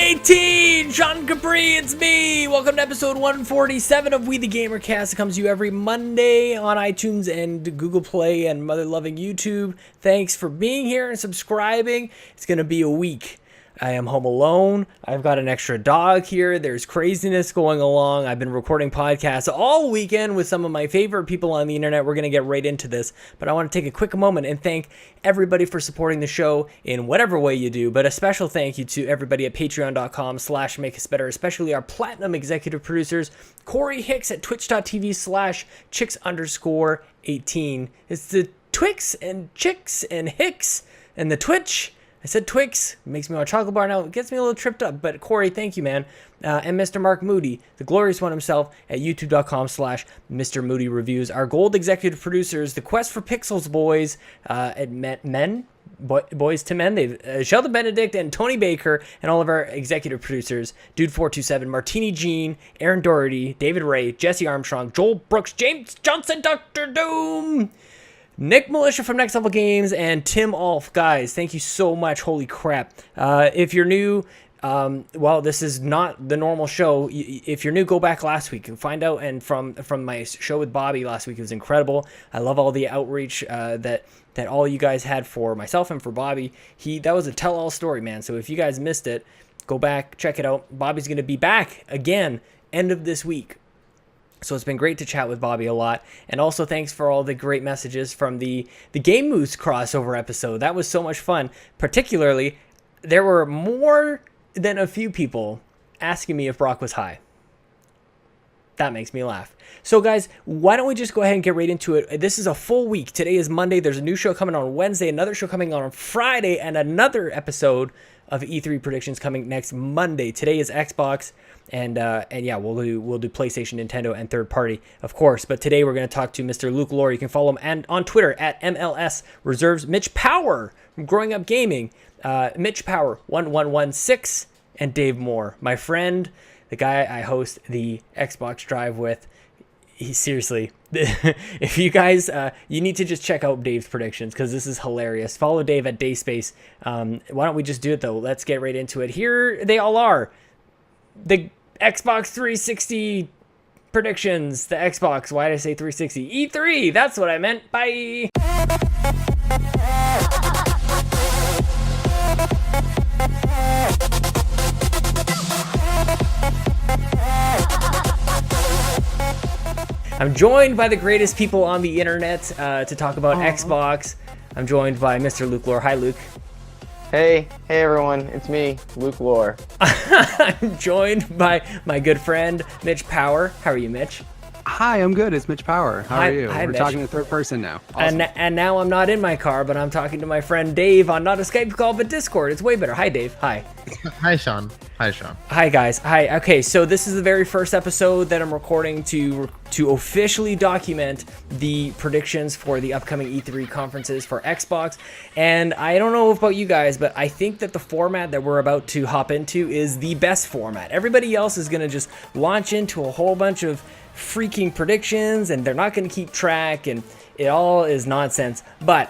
18! Sean Capri, it's me! Welcome to episode 147 of We the GamerCast. It comes to you every Monday on iTunes and Google Play and mother-loving YouTube. Thanks for being here and subscribing. It's going to be a week. I am home alone. I've got an extra dog here. There's craziness going along. I've been recording podcasts all weekend with some of my favorite people on the internet. We're going to get right into this, but I want to take a quick moment and thank everybody for supporting the show in whatever way you do, but a special thank you to everybody at patreon.com/makeusbetter, especially our platinum executive producers, Corey Hicks at twitch.tv/chicks_18. It's the Twix and Chicks and Hicks and the Twitch. I said Twix, it makes me want a chocolate bar now. It gets me a little tripped up, but Corey, thank you, man. And Mr. Mark Moody, the glorious one himself, at youtube.com/Mr. Moody Reviews. Our gold executive producers, the Quest for Pixels boys, boys to men, they've Sheldon, Benedict, and Tony Baker, and all of our executive producers, Dude427, Martini Jean, Aaron Doherty, David Ray, Jesse Armstrong, Joel Brooks, James Johnson, Dr. Doom, Nick Milicia from Next Level Games, and Tim Aulph. Guys, thank you so much. Holy crap. If you're new, well, this is not the normal show. If you're new, go back last week and find out. And from my show with Bobby last week, it was incredible. I love all the outreach that all you guys had for myself and for Bobby. That was a tell-all story, man. So if you guys missed it, go back, check it out. Bobby's going to be back again end of this week. So it's been great to chat with Bobby a lot. And also thanks for all the great messages from the Game Moose crossover episode. That was so much fun. Particularly, there were more than a few people asking me if Brock was high. That makes me laugh. So guys, why don't we just go ahead and get right into it. This is a full week. Today is Monday. There's a new show coming on Wednesday, another show coming on Friday, and another episode of E3 predictions coming next Monday. Today is Xbox, and yeah, we'll do PlayStation, Nintendo, and third party, of course. But today we're going to talk to Mr. Luke Lohr. You can follow him on Twitter at MLS Reserves. Mitch Power from Growing Up Gaming, Mitch Power 1116, and Dave Moore, my friend, the guy I host the Xbox Drive with. Seriously, if you guys, you need to just check out Dave's predictions because this is hilarious. Follow Dave at DaceSpace. Why don't we just do it though? Let's get right into it. Here they all are. The Xbox 360 predictions. The Xbox. Why did I say 360? E3. That's what I meant. Bye. I'm joined by the greatest people on the internet to talk about Xbox. I'm joined by Mr. Luke Lohr. Hi, Luke. Hey everyone, it's me, Luke Lohr. I'm joined by my good friend, Mitch Power. How are you, Mitch? Hi, I'm good. It's Mitch Power. How are you? Hi, We're Mitch. talking to third person now. Awesome. And now I'm not in my car, but I'm talking to my friend Dave on not a Skype call, but Discord. It's way better. Hi, Dave. Hi. Hi, Sean. Hi, Sean. Hi, guys. Hi. Okay, so this is the very first episode that I'm recording to officially document the predictions for the upcoming E3 conferences for Xbox. And I don't know about you guys, but I think that the format that we're about to hop into is the best format. Everybody else is going to just launch into a whole bunch of freaking predictions, and they're not going to keep track, and it all is nonsense. But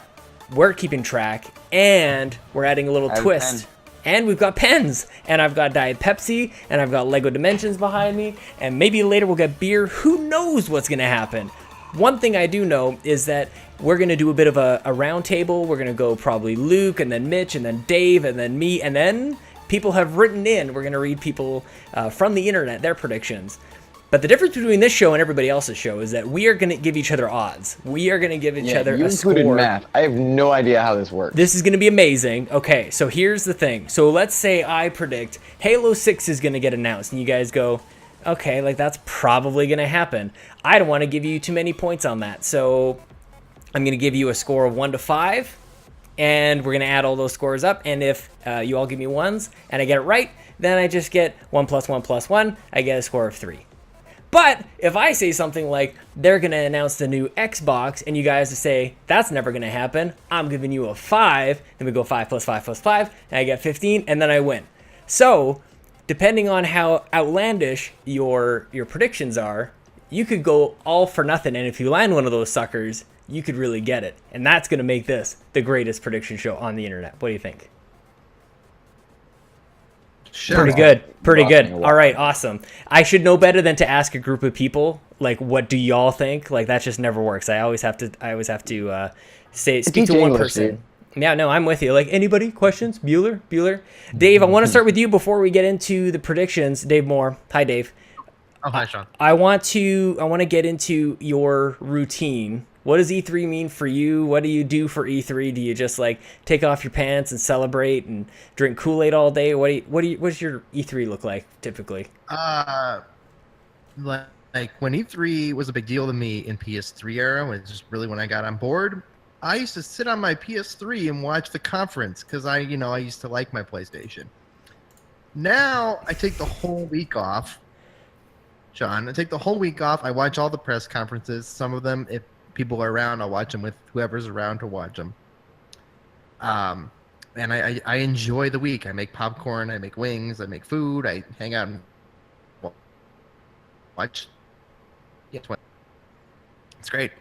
we're keeping track, and we're adding a little twist. And we've got pens, and I've got Diet Pepsi, and I've got Lego Dimensions behind me, and maybe later we'll get beer. Who knows what's going to happen? One thing I do know is that we're going to do a bit of a round table. We're going to go probably Luke, and then Mitch, and then Dave, and then me, and then people have written in. We're going to read people from the internet, their predictions. But the difference between this show and everybody else's show is that we are going to give each other odds. We are going to give each other a score. You included math. I have no idea how this works. This is going to be amazing. Okay, so here's the thing. So let's say I predict Halo 6 is going to get announced, and you guys go, okay, like that's probably going to happen. I don't want to give you too many points on that. So I'm going to give you a score of 1 to 5, and we're going to add all those scores up. And if you all give me ones and I get it right, then I just get 1 plus 1 plus 1. I get a score of 3. But if I say something like, they're going to announce the new Xbox, and you guys say, that's never going to happen, I'm giving you a 5, then we go 5 plus 5 plus 5, and I get 15, and then I win. So, depending on how outlandish your predictions are, you could go all for nothing, and if you land one of those suckers, you could really get it. And that's going to make this the greatest prediction show on the internet. What do you think? Pretty good. Pretty good. All right, awesome. I should know better than to ask a group of people like, what do y'all think? Like that just never works. I always have to speak to one person. Yeah, no, I'm with you. Like, anybody? Questions? Bueller? Dave, I want to start with you before we get into the predictions. Dave Moore. Hi, Dave. Oh, hi, Sean. I want to get into your routine. What does E3 mean for you? What do you do for E3? Do you just like take off your pants and celebrate and drink Kool-Aid all day? What's your E3 look like typically? Like when E3 was a big deal to me in PS3 era, which is really when I got on board, I used to sit on my PS3 and watch the conference because I used to like my PlayStation. Now I take the whole week off. Sean, I take the whole week off. I watch all the press conferences. Some of them, if people are around, I'll watch them with whoever's around to watch them. And I enjoy the week. I make popcorn. I make wings. I make food. I hang out and watch. Yeah, it's great.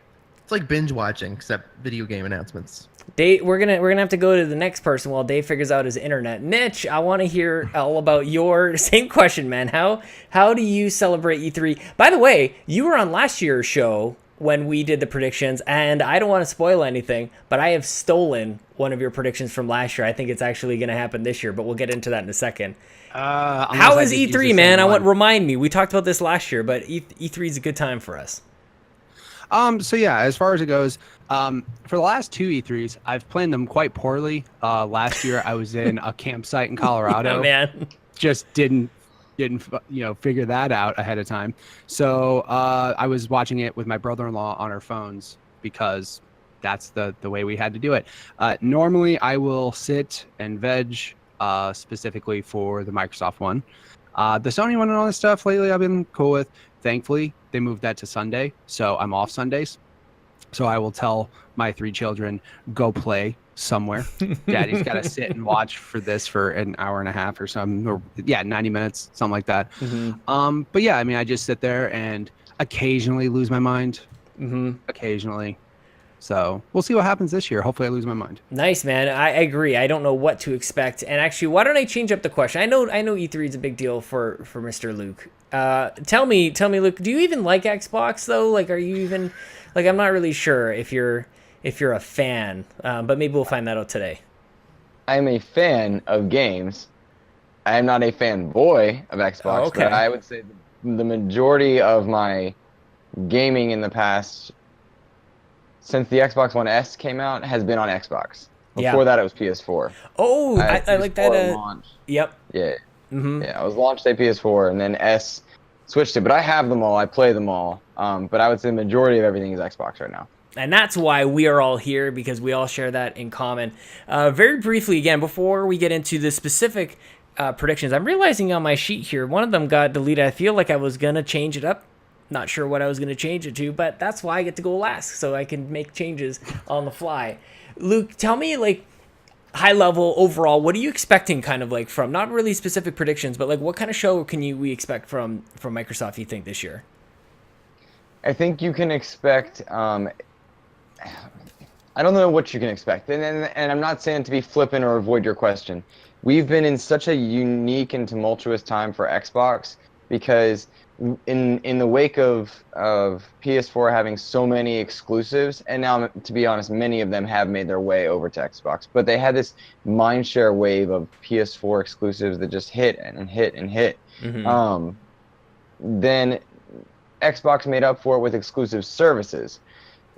It's like binge watching, except video game announcements. Dave, we're gonna have to go to the next person while Dave figures out his internet. Mitch, I want to hear all about your same question, man. How do you celebrate E3? By the way, you were on last year's show when we did the predictions, and I don't want to spoil anything, but I have stolen one of your predictions from last year. I think it's actually going to happen this year, but we'll get into that in a second. How is E3, man? Remind me. We talked about this last year, but E3 is a good time for us. So yeah, as far as it goes, for the last two E3s, I've planned them quite poorly. Last year I was in a campsite in Colorado. Oh, man. Just didn't figure that out ahead of time. So I was watching it with my brother-in-law on our phones because that's the way we had to do it. Normally I will sit and veg specifically for the Microsoft one. The Sony one and all this stuff lately I've been cool with. Thankfully, they moved that to Sunday, so I'm off Sundays. So I will tell my three children, go play somewhere. Daddy's got to sit and watch for this for an hour and a half or something, or 90 minutes, something like that. Mm-hmm. But yeah, I mean, I just sit there and occasionally lose my mind. Mm-hmm. Occasionally. So we'll see what happens this year. Hopefully I lose my mind. Nice, man. I agree. I don't know what to expect. And actually, why don't I change up the question? I know E3 is a big deal for Mr. Luke. Tell me, Luke, do you even like Xbox though? Like, are you even like? I'm not really sure if you're a fan, but maybe we'll find that out today. I'm a fan of games. I am not a fanboy of Xbox. Oh, okay. But I would say the majority of my gaming in the past, since the Xbox One S came out, has been on Xbox. Before that, it was PS4. Oh, I like that. Launch. Yep. Yeah. Mm-hmm. Yeah, I was launched at PS4, and then S switched it. But I have them all. I play them all. But I would say the majority of everything is Xbox right now. And that's why we are all here, because we all share that in common. Very briefly, again, before we get into the specific predictions, I'm realizing on my sheet here, one of them got deleted. I feel like I was going to change it up. Not sure what I was going to change it to, but that's why I get to go last, so I can make changes on the fly. Luke, tell me, like, high level overall, what are you expecting kind of like from, not really specific predictions, but like what kind of show we expect from Microsoft, you think, this year? I think you can expect, I don't know what you can expect. And I'm not saying to be flippant or avoid your question. We've been in such a unique and tumultuous time for Xbox because in the wake of PS4 having so many exclusives, and now, to be honest, many of them have made their way over to Xbox, but they had this mindshare wave of PS4 exclusives that just hit and hit and hit. Mm-hmm. Then Xbox made up for it with exclusive services.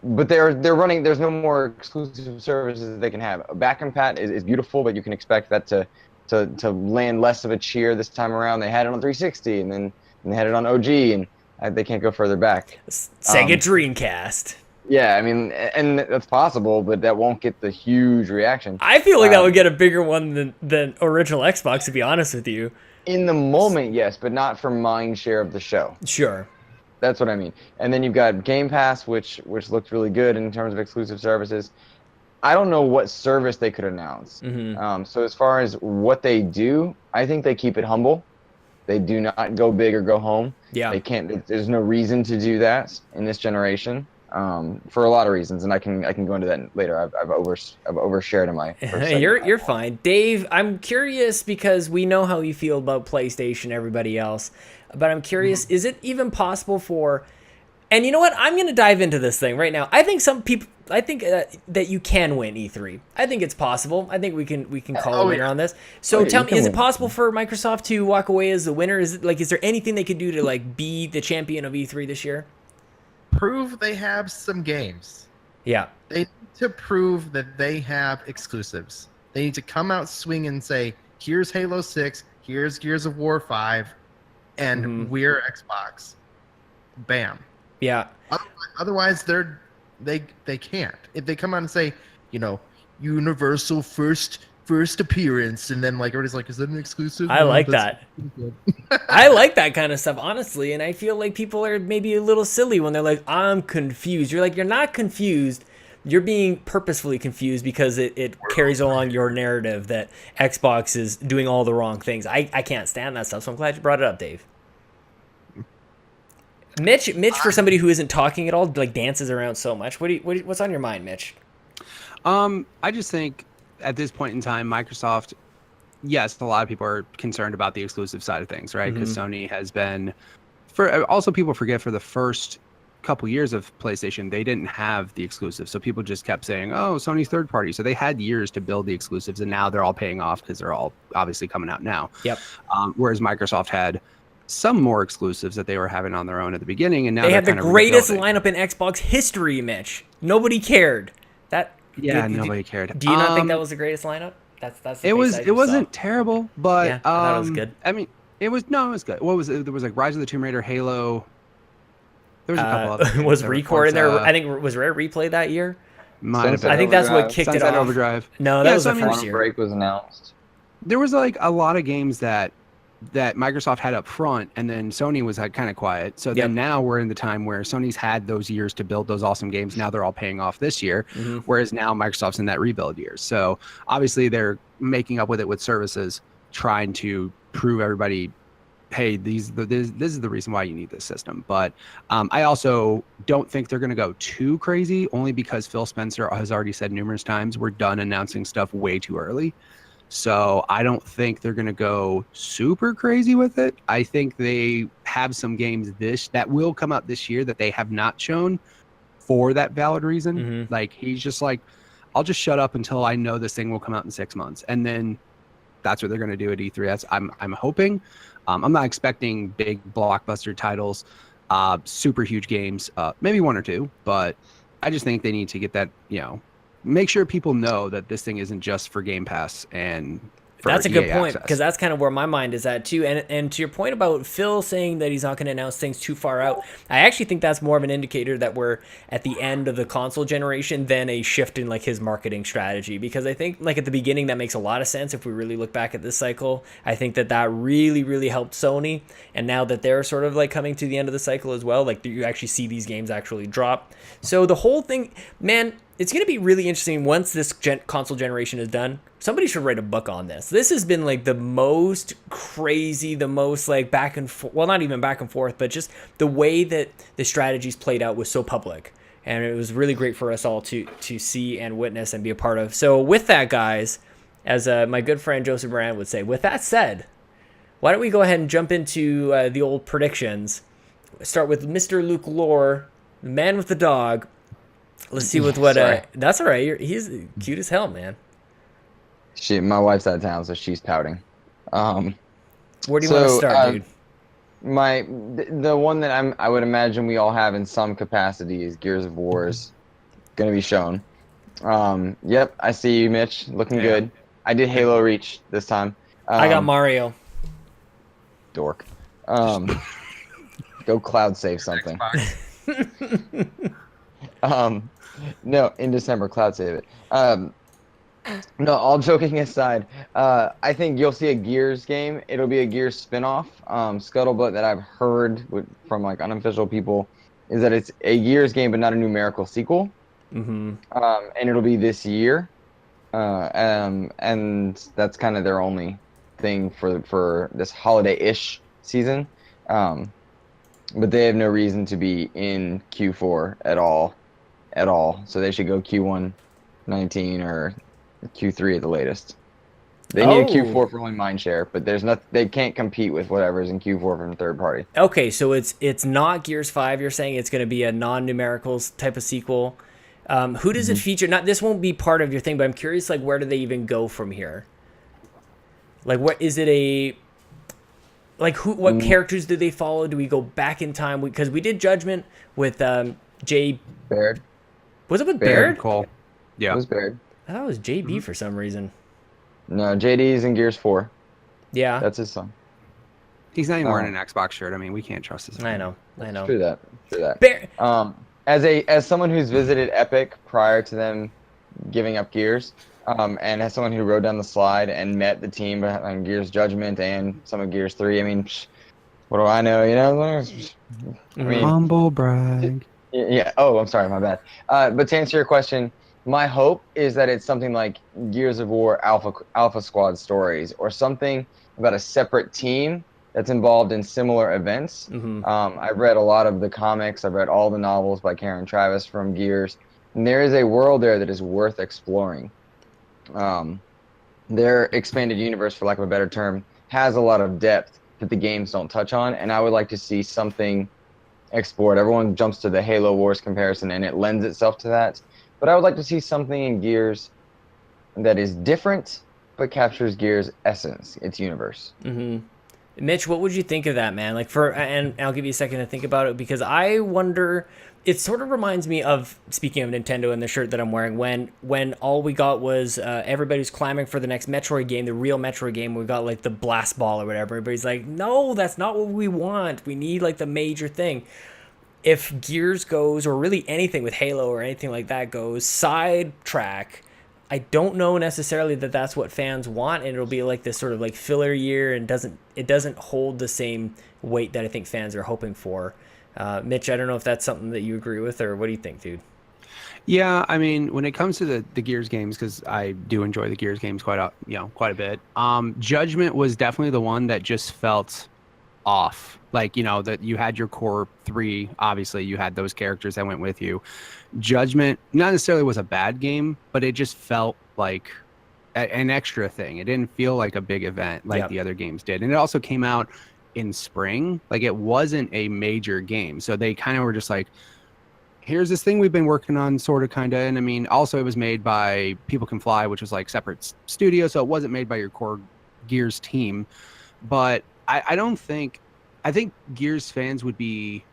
But they're running. There's no more exclusive services they can have. Back and Pat is beautiful, but you can expect that to land less of a cheer this time around. They had it on 360, and then they had it on OG, and they can't go further back. Sega Dreamcast. Yeah, I mean, and that's possible, but that won't get the huge reaction. I feel like that would get a bigger one than original Xbox, to be honest with you. In the moment, yes, but not for mind share of the show. Sure. That's what I mean. And then you've got Game Pass, which looked really good in terms of exclusive services. I don't know what service they could announce. Mm-hmm. So as far as what they do, I think they keep it humble. They do not go big or go home. Yeah. They can't. There's no reason to do that in this generation. for a lot of reasons, and I can go into that later. I've overshared in my first segment. You're fine, Dave. I'm curious because we know how you feel about PlayStation, everybody else, but I'm curious: is it even possible for? And you know what? I'm going to dive into this thing right now. I think some people. I think that you can win E3. I think it's possible. I think we can call a winner on this. So tell me, is it possible for Microsoft to walk away as the winner? Is there anything they could do to be the champion of E3 this year? Prove they have some games. Yeah. They need to prove that they have exclusives. They need to come out swinging and say, here's Halo 6, here's Gears of War 5, and we're Xbox. Bam. Yeah. Otherwise, they can't. If they come out and say, Universal first appearance, and then everybody's like, is that an exclusive? I like that. I like that kind of stuff, honestly, and I feel like people are maybe a little silly when they're like, I'm confused. You're like, you're not confused. You're being purposefully confused because it carries along your narrative that Xbox is doing all the wrong things. I can't stand that stuff, so I'm glad you brought it up, Dave. Mitch, for somebody who isn't talking at all, dances around so much. What's on your mind, Mitch? I just think at this point in time, Microsoft, yes, a lot of people are concerned about the exclusive side of things, right? Because Sony has been, also people forget, for the first couple years of PlayStation, they didn't have the exclusives. So people just kept saying, oh, Sony's third party. So they had years to build the exclusives, and now they're all paying off because they're all obviously coming out now. Yep. Whereas Microsoft had some more exclusives that they were having on their own at the beginning, and now they had the greatest lineup in Xbox history, Mitch. Nobody cared. Nobody cared. Do you not think that was the greatest lineup? That's it wasn't terrible, but I thought it was good. I mean, it was good. What was it? There was Rise of the Tomb Raider, Halo. There was a couple other was Record in there? I think was Rare Replay that year. Might have been. I think that's what kicked it off. Overdrive. No, that was the first year. Break was announced. There was a lot of games that Microsoft had up front, and then Sony was kind of quiet. So then now we're in the time where Sony's had those years to build those awesome games. Now they're all paying off this year, whereas now Microsoft's in that rebuild year. So obviously they're making up with it with services, trying to prove everybody, hey, this is the reason why you need this system. But I also don't think they're going to go too crazy, only because Phil Spencer has already said numerous times, we're done announcing stuff way too early. So I don't think they're going to go super crazy with it. I think they have some games that will come out this year that they have not shown for that valid reason. He's just like, I'll just shut up until I know this thing will come out in 6 months. And then that's what they're going to do at E3. I'm hoping. I'm not expecting big blockbuster titles, super huge games, maybe one or two, but I just think they need to get that, make sure people know that this thing isn't just for Game Pass and for that's a good EA point, access. because that's kind of where my mind is at too. And to your point about Phil saying that he's not going to announce things too far out, I actually think that's more of an indicator that we're at the end of the console generation than a shift in his marketing strategy. Because I think at the beginning that makes a lot of sense if we really look back at this cycle. I think that really, really helped Sony, and now that they're sort of coming to the end of the cycle as well, you actually see these games actually drop. So the whole thing, man, it's going to be really interesting once this console generation is done. Somebody should write a book on this. This has been the most crazy, the most back and forth. Well, not even back and forth, but just the way that the strategies played out was so public. And it was really great for us all to see and witness and be a part of. So with that, guys, as my good friend Joseph Moran would say, with that said, why don't we go ahead and jump into the old predictions. Start with Mr. Luke Lohr, the man with the dog. Let's see what that's all right. He's cute as hell, man. My wife's out of town, so she's pouting. Where do you want to start, dude? The one that I would imagine we all have in some capacity is Gears of War's going to be shown. Yep, I see you, Mitch. Looking good. I did Halo Reach this time. I got Mario. Dork. Go cloud save something. No, in December, cloud save it. No, all joking aside, I think you'll see a Gears game. It'll be a Gears spinoff. Scuttlebutt that I've heard from unofficial people is that it's a Gears game, but not a numerical sequel. And it'll be this year. And that's kind of their only thing for this holiday-ish season. But they have no reason to be in Q4 at all. at all. So they should go Q1 19 or Q3 at the latest. They need a Q4 for only mindshare, but they can't compete with whatever's in Q4 from third party. Okay, so it's not Gears 5. You're saying it's going to be a non-numericals type of sequel. Who does it feature? Not this won't be part of your thing, but I'm curious, like, where do they even go from here? Like, what is it what characters do they follow? Do we go back in time? Because we did Judgment with Jay Baird. Was it with Baird? Cole. Yeah. It was Baird. I thought it was JB for some reason. No, JD's in Gears 4. Yeah. That's his son. He's not even wearing an Xbox shirt. I mean, we can't trust his. I know. True that. Baird. As someone who's visited Epic prior to them giving up Gears, and as someone who rode down the slide and met the team on Gears Judgment and some of Gears 3, I mean, what do I know? You know, I mean, humble brag. Yeah. Oh, I'm sorry, my bad. But to answer your question, my hope is that it's something like Gears of War Alpha Squad stories, or something about a separate team that's involved in similar events. I've read a lot of the comics. I've read all the novels by Karen Travis from Gears. And there is a world there that is worth exploring. Their expanded universe, for lack of a better term, has a lot of depth that the games don't touch on, and I would like to see something explored. Everyone jumps to the Halo Wars comparison, and it lends itself to that. But I would like to see something in Gears that is different, but captures Gears' essence, its universe. Mitch, what would you think of that, man? And I'll give you a second to think about it, because I wonder. It sort of reminds me of, speaking of Nintendo and the shirt that I'm wearing, when all we got was everybody's clamoring for the next Metroid game, the real Metroid game. We got like the blast ball or whatever. Everybody's like, no, that's not what we want. We need like the major thing. If Gears goes, or really anything with Halo or anything like that goes, sidetrack, I don't know necessarily that that's what fans want, and it'll be like this sort of like filler year, and it doesn't hold the same weight that I think fans are hoping for. Mitch, I don't know if that's something that you agree with, or what do you think, dude? Yeah, I mean, when it comes to the Gears games, because I do enjoy the Gears games quite a bit. Judgment was definitely the one that just felt off. Like, you know, that you had your core 3, obviously you had those characters that went with you. Judgment not necessarily was a bad game, but it just felt like an extra thing. It didn't feel like a big event like the other games did. And it also came out in spring. Like, it wasn't a major game. So they kind of were just like, here's this thing we've been working on, sort of, kind of. And I mean, also it was made by People Can Fly, which was like separate studio. So it wasn't made by your core Gears team. But I think Gears fans would be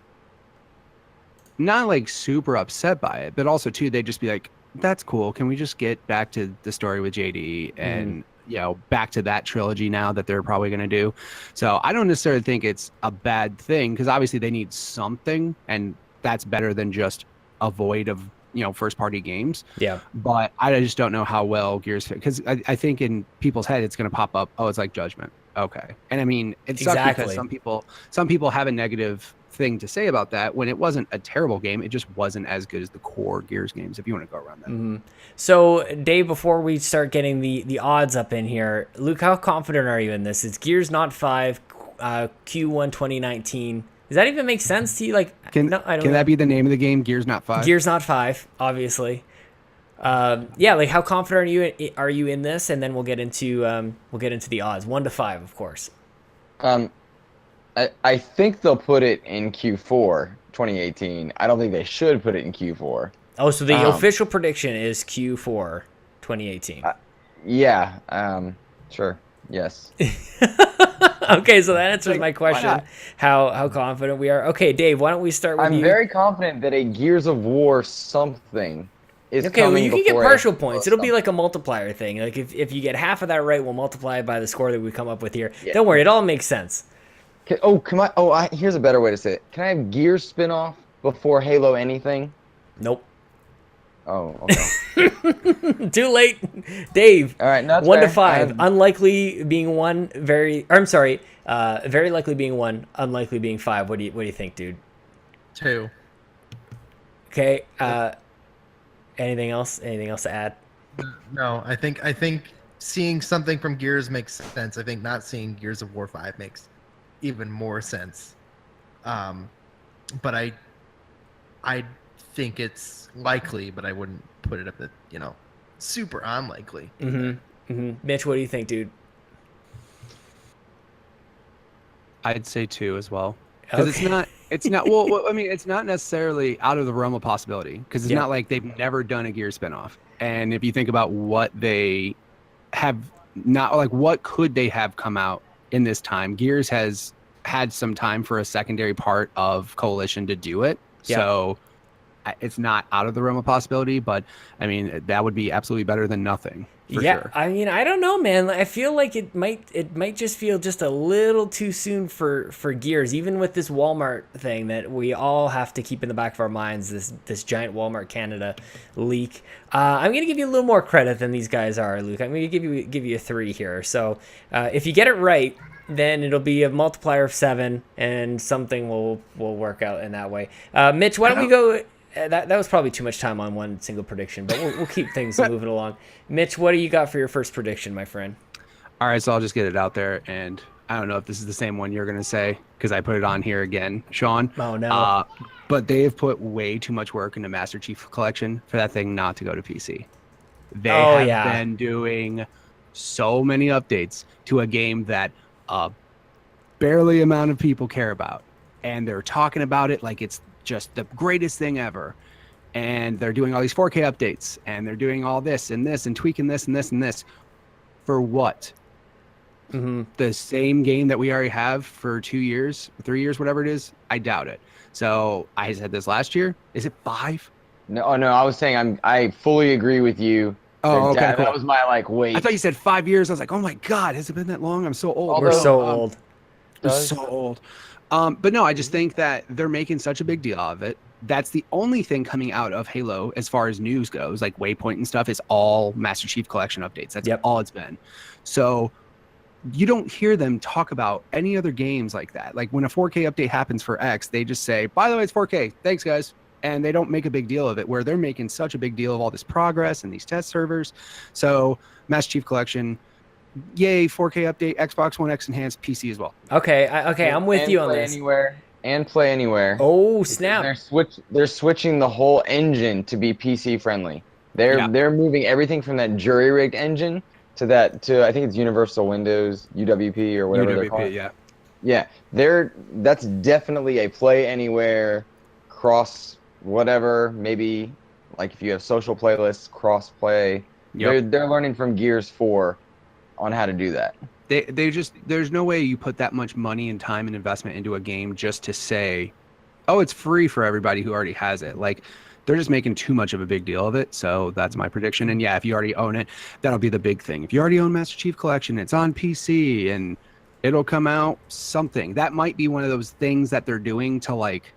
not like super upset by it, but also too, they'd just be like, that's cool. Can we just get back to the story with JD and, you know, back to that trilogy now that they're probably going to do. So I don't necessarily think it's a bad thing, because obviously they need something, and that's better than just a void of, you know, first party games. Yeah. But I just don't know how well Gears fit, because I think in people's head it's going to pop up, oh, it's like Judgment. Okay. And I mean, it sucks because some people have a negative thing to say about that, when it wasn't a terrible game. It just wasn't as good as the core Gears games, if you want to go around that. So, Dave, before we start getting the odds up in here, Luke, how confident are you in this? It's Gears Not 5, Q1 2019. Does that even make sense to you? Like, can that be the name of the game? Gears Not 5. Gears Not 5, obviously. Yeah, like, how confident are you in this? And then we'll get into the odds, 1 to 5, of course. I think they'll put it in Q4 2018. I don't think they should put it in Q4. Oh, so the official prediction is Q4 2018. Yeah. Sure. Yes. Okay, so that answers my question. How confident we are. Okay, Dave, why don't we start with you? I'm very confident that a Gears of War something is coming. Okay, well, you can get partial points. It'll be like a multiplier thing. Like, if you get half of that right, we'll multiply it by the score that we come up with here. Yeah. Don't worry, it all makes sense. Here's a better way to say it. Can I have Gears spin-off before Halo anything? Nope. Oh, okay. Too late. Dave. All right, 1 to 5. Unlikely being 1, very likely being 1, unlikely being 5. What do you think, dude? 2. Okay. Anything else? Anything else to add? No, I think seeing something from Gears makes sense. I think not seeing Gears of War 5 makes even more sense. But I think it's likely, but I wouldn't put it up at, super unlikely. Mitch, what do you think, dude? I'd say 2 as well. Because it's not well, I mean, it's not necessarily out of the realm of possibility, because it's not like they've never done a Gears spinoff. And if you think about what they have not, like, what could they have come out in this time? Gears has had some time for a secondary part of Coalition to do it. So it's not out of the realm of possibility, but I mean, that would be absolutely better than nothing. For sure. I mean, I don't know, man. I feel like it might just feel just a little too soon for Gears, even with this Walmart thing that we all have to keep in the back of our minds. This giant Walmart Canada leak. I'm gonna give you a little more credit than these guys are, Luke. I'm gonna give you a 3 here. So if you get it right, then it'll be a multiplier of 7, and something will work out in that way. Mitch, why don't we go? That was probably too much time on one single prediction, but we'll keep things moving along. Mitch, what do you got for your first prediction, my friend? All right, so I'll just get it out there, and I don't know if this is the same one you're going to say, because I put it on here again, Sean. Oh, no. But they have put way too much work into Master Chief Collection for that thing not to go to PC. They have been doing so many updates to a game that barely amount of people care about, and they're talking about it like it's just the greatest thing ever. And they're doing all these 4K updates, and they're doing all this and this and tweaking this and this and this. For what? The same game that we already have for 2 years, 3 years, whatever it is? I doubt it. So I said this last year. Is it 5? No, I was saying I fully agree with you. Oh, okay. That was my wait. I thought you said 5 years. I was like, oh my God, has it been that long? I'm so old. We're so old. We're so old. But no, I just think that they're making such a big deal of it. That's the only thing coming out of Halo as far as news goes, like Waypoint and stuff, is all Master Chief Collection updates. That's all it's been. So you don't hear them talk about any other games like that. Like when a 4K update happens for X, they just say, by the way, it's 4K. Thanks, guys. And they don't make a big deal of it, where they're making such a big deal of all this progress and these test servers. So Master Chief Collection, yay, 4K update, Xbox One X enhanced, PC as well. Okay, I'm with you on this. Play anywhere. Oh, snap. They're switching the whole engine to be PC friendly. They're moving everything from that jury rigged engine to I think it's Universal Windows, UWP or whatever they're called. That's definitely a play anywhere, cross whatever, maybe like if you have social playlists, cross play. They're learning from Gears 4 on how to do that. They just, there's no way you put that much money and time and investment into a game just to say, oh, it's free for everybody who already has it. Like, they're just making too much of a big deal of it. So that's my prediction. And yeah, if you already own it, that'll be the big thing. If you already own Master Chief Collection, it's on PC and it'll come out something. That might be one of those things that they're doing to, like,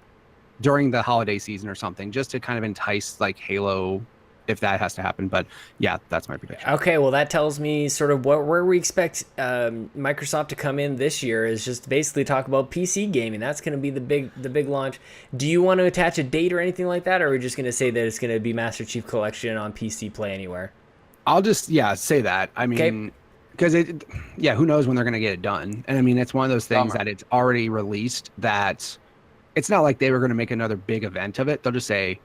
during the holiday season or something, just to kind of entice like Halo, if that has to happen. But yeah, that's my prediction. Okay, well, that tells me sort of where we expect Microsoft to come in this year is just basically talk about PC gaming. That's going to be the big launch. Do you want to attach a date or anything like that, or are we just going to say that it's going to be Master Chief Collection on PC Play Anywhere? I'll just say that. I mean, because who knows when they're going to get it done? And I mean, it's one of those things that it's already released, that it's not like they were going to make another big event of it. They'll just say,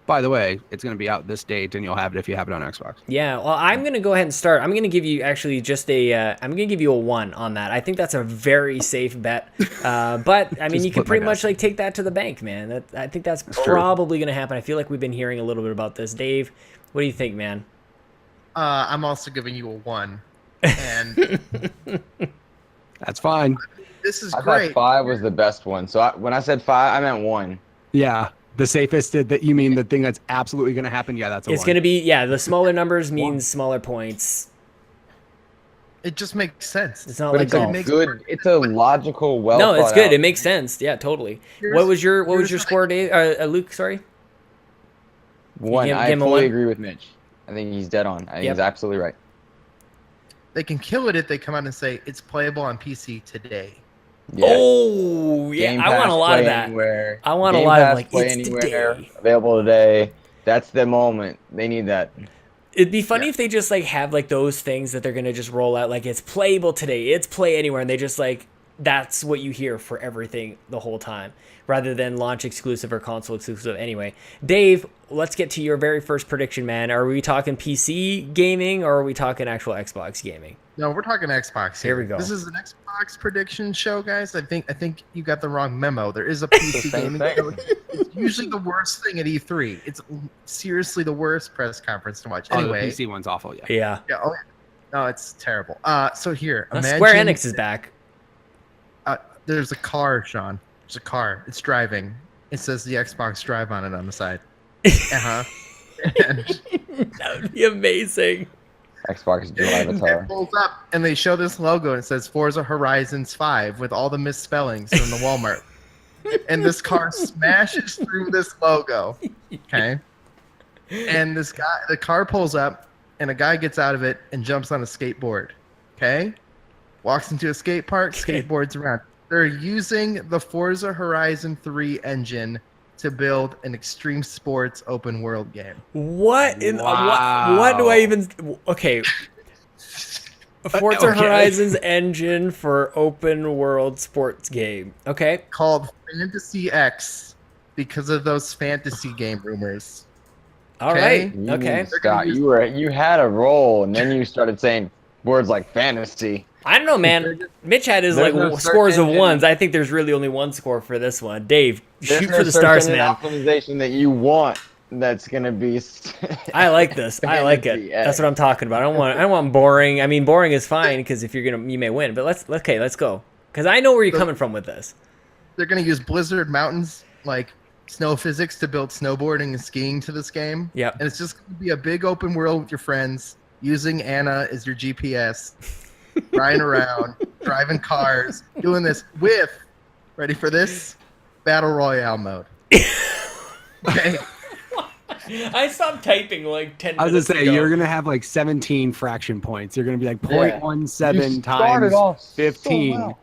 by the way, it's going to be out this date, and you'll have it if you have it on Xbox. Yeah, well, I'm going to go ahead and start. I'm going to give you actually just I'm going to give you a 1 on that. I think that's a very safe bet. But, I mean, you can pretty much like take that to the bank, man. I think that's probably going to happen. I feel like we've been hearing a little bit about this. Dave, what do you think, man? I'm also giving you a 1. And that's fine. This is I great. thought 5 was the best one. So when I said 5, I meant 1. Yeah. The safest, that you mean the thing that's absolutely going to happen? Yeah, that's a 1. It's going to be, the smaller numbers means smaller points. It just makes sense. It's not But like it's a good, it's a logical, well. No, it's good. Out. It makes sense. Yeah, totally. What was your score, Dave? Luke, sorry? 1. I fully agree with Mitch. I think he's dead on. I think he's absolutely right. They can kill it if they come out and say it's playable on PC today. Yeah. Oh, yeah. Game I want a lot of that. Anywhere. I want Game a lot Pass, of like, play it's anywhere, today. available today. That's the moment. They need that. It'd be funny if they just like have like those things that they're going to just roll out. Like, it's playable today. It's play anywhere. And they just like that's what you hear for everything the whole time, rather than launch exclusive or console exclusive. Anyway, Dave, let's get to your very first prediction, man. Are we talking PC gaming or are we talking actual Xbox gaming? No, we're talking Xbox here. Here we go. This is an Xbox prediction show, guys. I think you got the wrong memo. There is a PC gaming show. It's usually the worst thing at E3. It's seriously the worst press conference to watch. Anyway, the PC one's awful. Yeah. Yeah. Yeah. Oh, no, it's terrible. So here, Square Enix is back. There's a car, Sean. There's a car. It's driving. It says the Xbox Drive on it on the side. Uh-huh. That would be amazing. Xbox Drive And it pulls up, and they show this logo, and it says Forza Horizons 5 with all the misspellings from the Walmart. And this car smashes through this logo. Okay. And the car pulls up, and a guy gets out of it and jumps on a skateboard. Okay. Walks into a skate park, skateboards around. They're using the Forza Horizon 3 engine to build an extreme sports open world game. What in Wow. what do I even? Okay. Forza Okay. Horizons engine for open world sports game. Okay. Called Fantasy X because of those fantasy game rumors. All Okay. right. Okay. Scott, you had a roll, and then you started saying words like fantasy. I don't know, man. Mitch had his There's like no search scores of engine. ones. I think there's really only one score for this one. Dave, There's shoot no for the search stars, engine man. optimization that you want. That's gonna be. I like this. I like it. Fantasy X. That's what I'm talking about. I don't want boring. I mean, boring is fine because if you may win. But let's go. Because I know where you're coming from with this. They're going to use Blizzard Mountains, like snow physics, to build snowboarding and skiing to this game. Yep. And it's just going to be a big open world with your friends, using Anna as your GPS, riding around, driving cars, doing this with, ready for this? Battle Royale mode. Okay. I stopped typing like 10 I was minutes gonna say ago. you're gonna have like 17 fraction points. You're gonna be like Yeah. 0.17 You started times off so 15. well.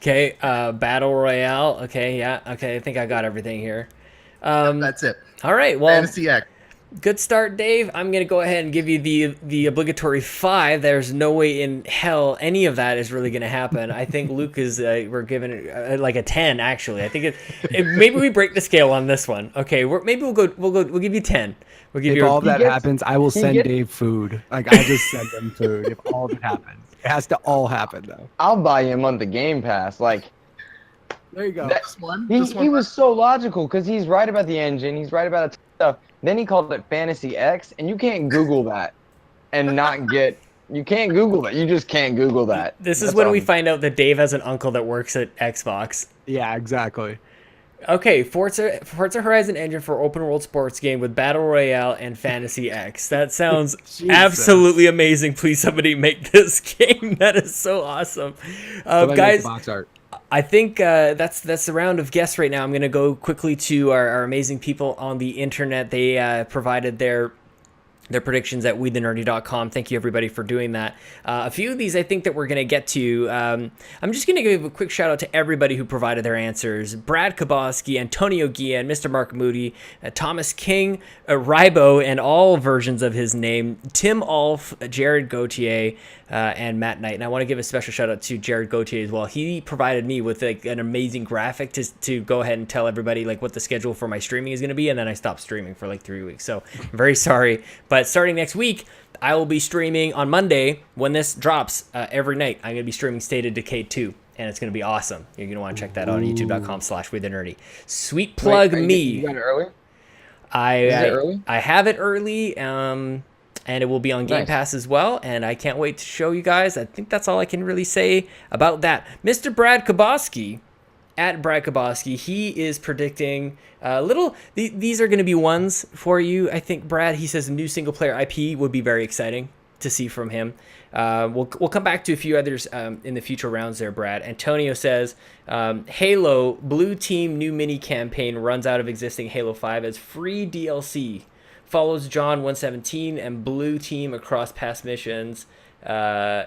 Okay, Battle Royale. Okay, yeah. Okay, I think I got everything here. That's it. All right, well, Fantasy X. good start, Dave. I'm going to go ahead and give you the obligatory 5. There's no way in hell any of that is really going to happen. I think Luke is, we're giving it like a 10, actually. I think maybe we break the scale on this one. Okay, we'll give you 10. We'll give If you all that gets- happens, I will he send gets- Dave food. Like I'll just send him food if all that happens. It has to all happen though. I'll buy you a month of Game Pass. Like There you go. that, Just one? he, Just one he was so logical because he's right about the engine. He's right about a ton of stuff. Then he called it Fantasy X, and you can't Google that and not get. You can't Google it. You just can't Google that. This is That's when all. we find out that Dave has an uncle that works at Xbox. Yeah, exactly. Okay, Forza Horizon engine for open world sports game with Battle Royale and Fantasy X. That sounds Jesus. absolutely amazing. Please, somebody make this game. That is so awesome. Somebody make Guys, the box art. I think that's the round of guests right now. I'm going to go quickly to our amazing people on the internet. They provided their predictions at WeTheNerdy.com. Thank you, everybody, for doing that. A few of these I think that we're going to get to. I'm just going to give a quick shout out to everybody who provided their answers. Brad Kaboski, Antonio Guillen, Mr. Mark Moody, Thomas King, Rybo, and all versions of his name, Tim Aulph, Jared Gauthier, and Matt Knight. And I want to give a special shout out to Jared Gauthier as well. He provided me with like an amazing graphic to go ahead and tell everybody like what the schedule for my streaming is going to be. And then I stopped streaming for like 3 weeks. So I'm very sorry. But starting next week, I will be streaming on Monday when this drops every night. I'm going to be streaming State of Decay 2. And it's going to be awesome. You're going to want to check that out on youtube.com/WeTheNerdy. Sweet plug Wait, me. You got it early? Is it I early? I have it early, and it will be on Game Nice. Pass as well, and I can't wait to show you guys. I think that's all I can really say about that. Mr. Brad Kaboski, at Brad Kaboski, he is predicting these are going to be ones for you, I think, Brad. He says new single-player IP would be very exciting to see from him. We'll come back to a few others in the future rounds there, Brad. Antonio says, Halo Blue Team new mini campaign runs out of existing Halo 5 as free DLC. Follows John 117 and Blue Team across past missions,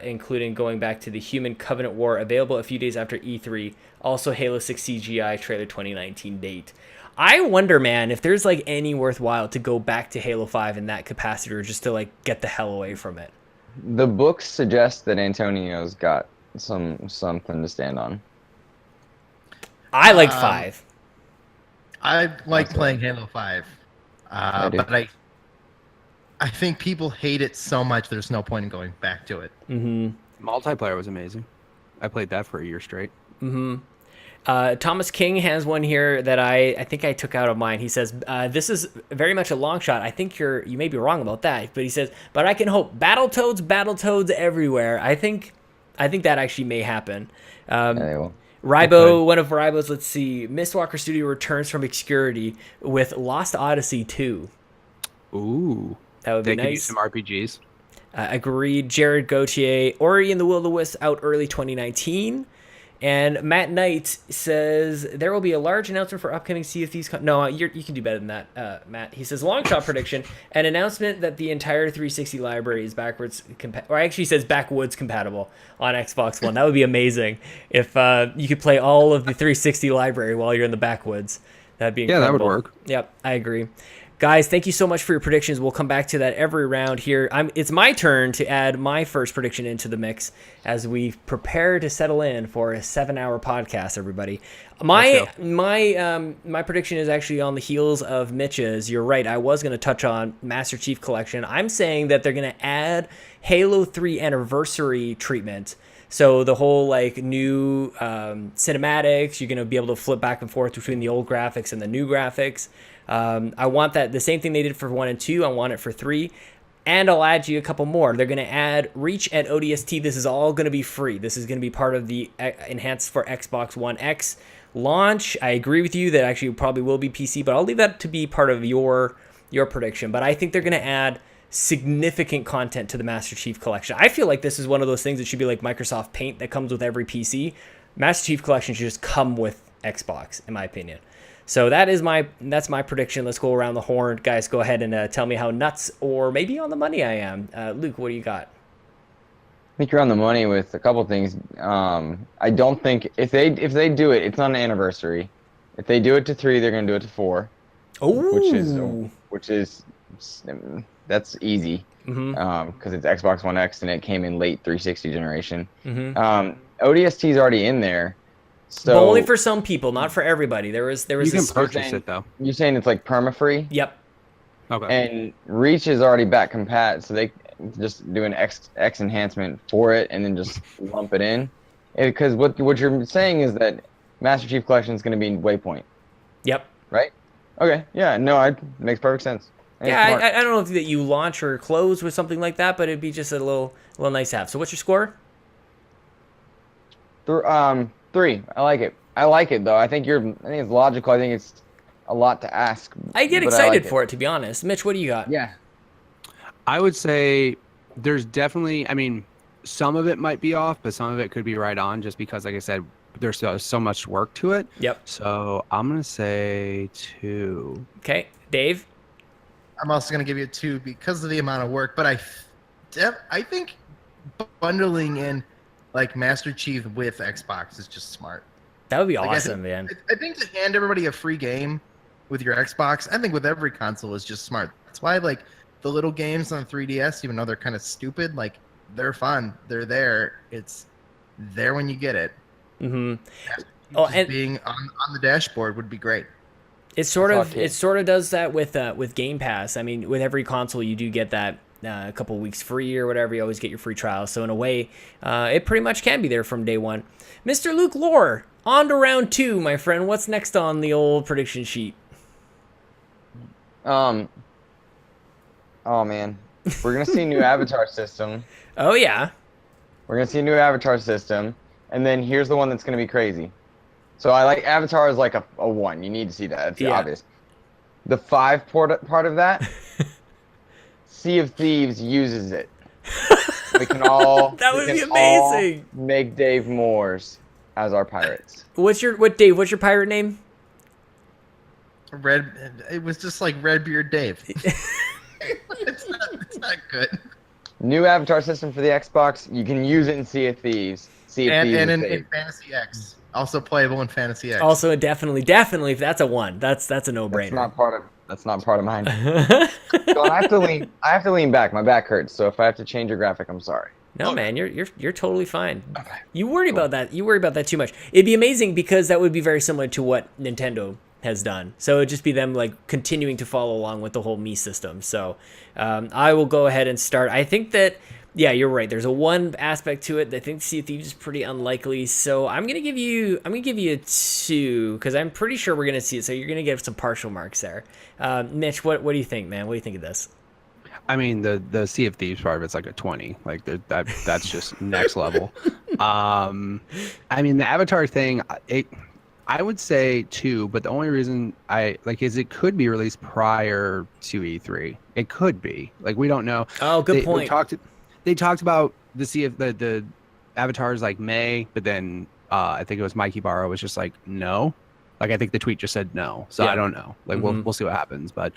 including going back to the Human Covenant War, available a few days after E3. Also Halo 6 CGI trailer 2019 date. I wonder, man, if there's like any worthwhile to go back to Halo 5 in that capacity or just to like get the hell away from it. The books suggest that Antonio's got something to stand on. I like Um, 5. I like Awesome. playing Halo 5, I do. but I think people hate it so much. There's no point in going back to it. Multiplayer was amazing. I played that for a year straight. Thomas King has one here that I think I took out of mine. He says, this is very much a long shot. I think you may be wrong about that, but he says, but I can hope Battletoads everywhere. I think that actually may happen. Yeah, they will. Rybo, one of Rybo's, let's see, Mistwalker Studio returns from obscurity with Lost Odyssey 2. Ooh. That would be They could use nice. some RPGs. Agreed. Jared Gauthier, Ori and the Will of the Wisps out early 2019. And Matt Knight says there will be a large announcement for upcoming Sea of Thieves. No, you can do better than that, Matt. He says long shot prediction, an announcement that the entire 360 library is backwoods or actually says backwoods compatible on Xbox One. That would be amazing if you could play all of the 360 library while you're in the backwoods. That'd be incredible. Yeah, that would work. Yep, I agree. Guys, thank you so much for your predictions. We'll come back to that every round here. It's my turn to add my first prediction into the mix as we prepare to settle in for a 7-hour podcast, everybody. My prediction is actually on the heels of Mitch's. You're right. I was going to touch on Master Chief Collection. I'm saying that they're going to add Halo 3 anniversary treatment. So the whole like new cinematics, you're going to be able to flip back and forth between the old graphics and the new graphics. I want that the same thing they did for 1 and 2. I want it for 3. And I'll add you a couple more. They're going to add Reach and ODST. This is all going to be free. This is going to be part of the enhanced for Xbox One X launch. I agree with you that actually probably will be PC, but I'll leave that to be part of your prediction. But I think they're going to add significant content to the Master Chief Collection. I feel like this is one of those things that should be like Microsoft Paint that comes with every PC. Master Chief Collection should just come with Xbox, in my opinion. So that's my prediction. Let's go around the horn. Guys, go ahead and tell me how nuts or maybe on the money I am. Luke, what do you got? I think you're on the money with a couple things. I don't think if they do it, it's not an anniversary. If they do it to 3, they're gonna do it to 4. Oh, which is that's easy. Because it's Xbox One X and it came in late 360 generation. ODST is already in there. So but only for some people, not for everybody. There was You can this. purchase it though. You're saying it's like perma-free? Yep. Okay. And Reach is already back compat, so they just do an X enhancement for it and then just lump it in. Because what you're saying is that Master Chief Collection is going to be Waypoint, Yep. right? Okay, yeah, no, it makes perfect sense. And it's smart. I don't know if that you launch or close with something like that, but it'd be just a little nice to have. So what's your score? 3. I like it. I like it though. I think it's logical. I think it's a lot to ask. I get but excited like for it, to be honest. Mitch, what do you got? Yeah. I would say there's definitely, I mean, some of it might be off, but some of it could be right on just because, like I said, there's so much work to it. Yep. So I'm going to say 2. Okay. Dave? I'm also going to give you a 2 because of the amount of work, but I think bundling in like Master Chief with Xbox is just smart. That would be Like, awesome, man. I think to hand everybody a free game with your Xbox, I think with every console is just smart. That's why like the little games on 3DS, even though they're kind of stupid, like they're fun. They're there. It's there when you get it. Oh, and being on the dashboard would be great. it sort of does that with Game Pass. I mean, with every console, you do get that a couple weeks free or whatever. You always get your free trial. So in a way, it pretty much can be there from day one. Mr. Luke Lohr, on to round 2, my friend. What's next on the old prediction sheet? Oh man, we're gonna see a new avatar system. Oh yeah. We're gonna see a new avatar system, and then here's the one that's gonna be crazy. So I like Avatar is like a 1. You need to see that. It's obvious. The 5 part of that, Sea of Thieves uses it. We can all That would be all amazing. make Dave Moores as our pirates. Dave? What's your pirate name? It was just like Redbeard Dave. it's not good. New avatar system for the Xbox. You can use it in Sea of Thieves. And in Fantasy X. Also playable in Fantasy X. Also, definitely, if that's a 1, that's a no-brainer. That's not part of mine. So I have to lean back. My back hurts. So if I have to change a graphic, I'm sorry. No, man, you're totally fine. You worry about that. You worry about that too much. It'd be amazing because that would be very similar to what Nintendo has done. So it'd just be them like continuing to follow along with the whole Mii system. So I will go ahead and start. I think that, yeah, you're right. There's a one aspect to it that I think Sea of Thieves is pretty unlikely. So I'm gonna give you a 2 because I'm pretty sure we're gonna see it. So you're gonna get some partial marks there. Mitch, what do you think, man? What do you think of this? I mean, the Sea of Thieves part of it's like a 20. Like that's just next level. I mean, the Avatar thing, I would say 2, but the only reason I like is it could be released prior to E3. It could be. Like, we don't know. Oh, good point. They talked about the Avatars like May, but then I think it was Mikey Barrow was just like no. Like, I think the tweet just said no, so yeah. I don't know. Like, we'll see what happens, but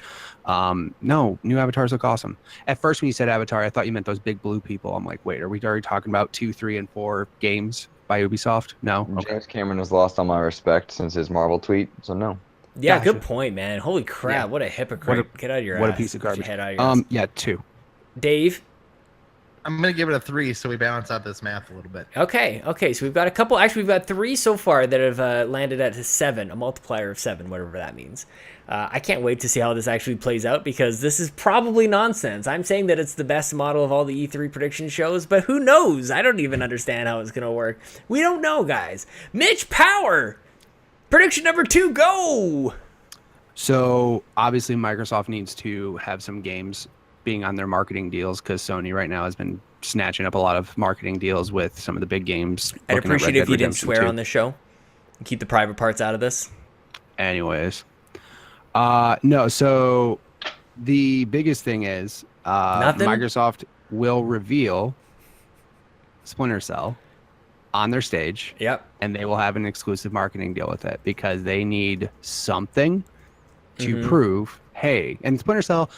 no, new avatars look awesome. At first, when you said Avatar, I thought you meant those big blue people. I'm like, wait, are we already talking about 2, 3, and 4 games by Ubisoft? No. Okay. James Cameron has lost all my respect since his Marvel tweet, so no. Yeah, gotcha. Good point, man. Holy crap, what a hypocrite! Get out of your ass. What a piece of garbage. Head out of your ass. Yeah, 2. Dave. I'm gonna give it a 3, so we balance out this math a little bit. Okay. So we've got a couple. Actually, we've got 3 so far that have landed at 7, a multiplier of 7, whatever that means. I can't wait to see how this actually plays out because this is probably nonsense. I'm saying that it's the best model of all the E3 prediction shows, but who knows? I don't even understand how it's gonna work. We don't know, guys. Mitch Power, prediction number 2, go. So obviously, Microsoft needs to have some games being on their marketing deals because Sony right now has been snatching up a lot of marketing deals with some of the big games. I'd appreciate it if you didn't swear on this show and keep the private parts out of this. Anyways, no. So the biggest thing is Microsoft will reveal Splinter Cell on their stage. Yep. And they will have an exclusive marketing deal with it because they need something to prove, hey, and Splinter Cell,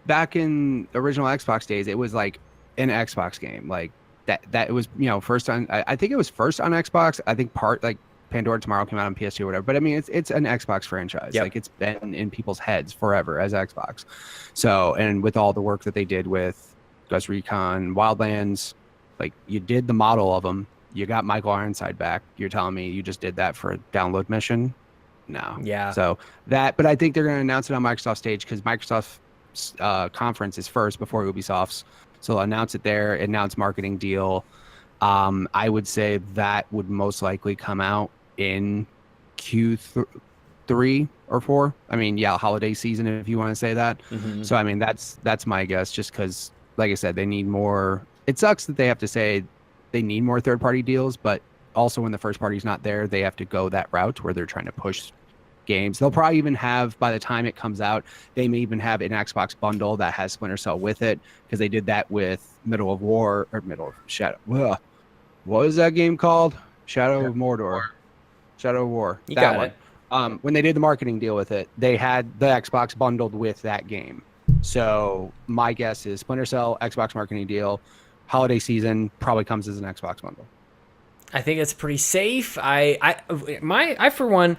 back in original Xbox days, it was like an Xbox game. Like that it was, first on, I think it was first on Xbox. I think like Pandora Tomorrow came out on PS2 or whatever. But I mean, it's an Xbox franchise. Yep. Like, it's been in people's heads forever as Xbox. So, and with all the work that they did with Ghost Recon, Wildlands, like, you did the model of them. You got Michael Ironside back. You're telling me you just did that for a download mission? No. Yeah. So but I think they're going to announce it on Microsoft stage because Microsoft's conference is first before Ubisoft's. So they'll announce it there, announce marketing deal. I would say that would most likely come out in Q3 or 4. I mean, yeah, holiday season, if you want to say that. So, I mean, that's my guess, just because, like I said, they need more. It sucks that they have to say they need more third-party deals, but also when the first party's not there, they have to go that route where they're trying to push games. They'll probably even have, by the time it comes out, they may even have an Xbox bundle that has Splinter Cell with it, because they did that with Middle of Shadow. Ugh. What was that game called? Shadow of Mordor. Shadow of War. You that got one. it. When they did the marketing deal with it, they had the Xbox bundled with that game. So my guess is Splinter Cell, Xbox marketing deal, holiday season probably comes as an Xbox bundle. I think it's pretty safe. I for one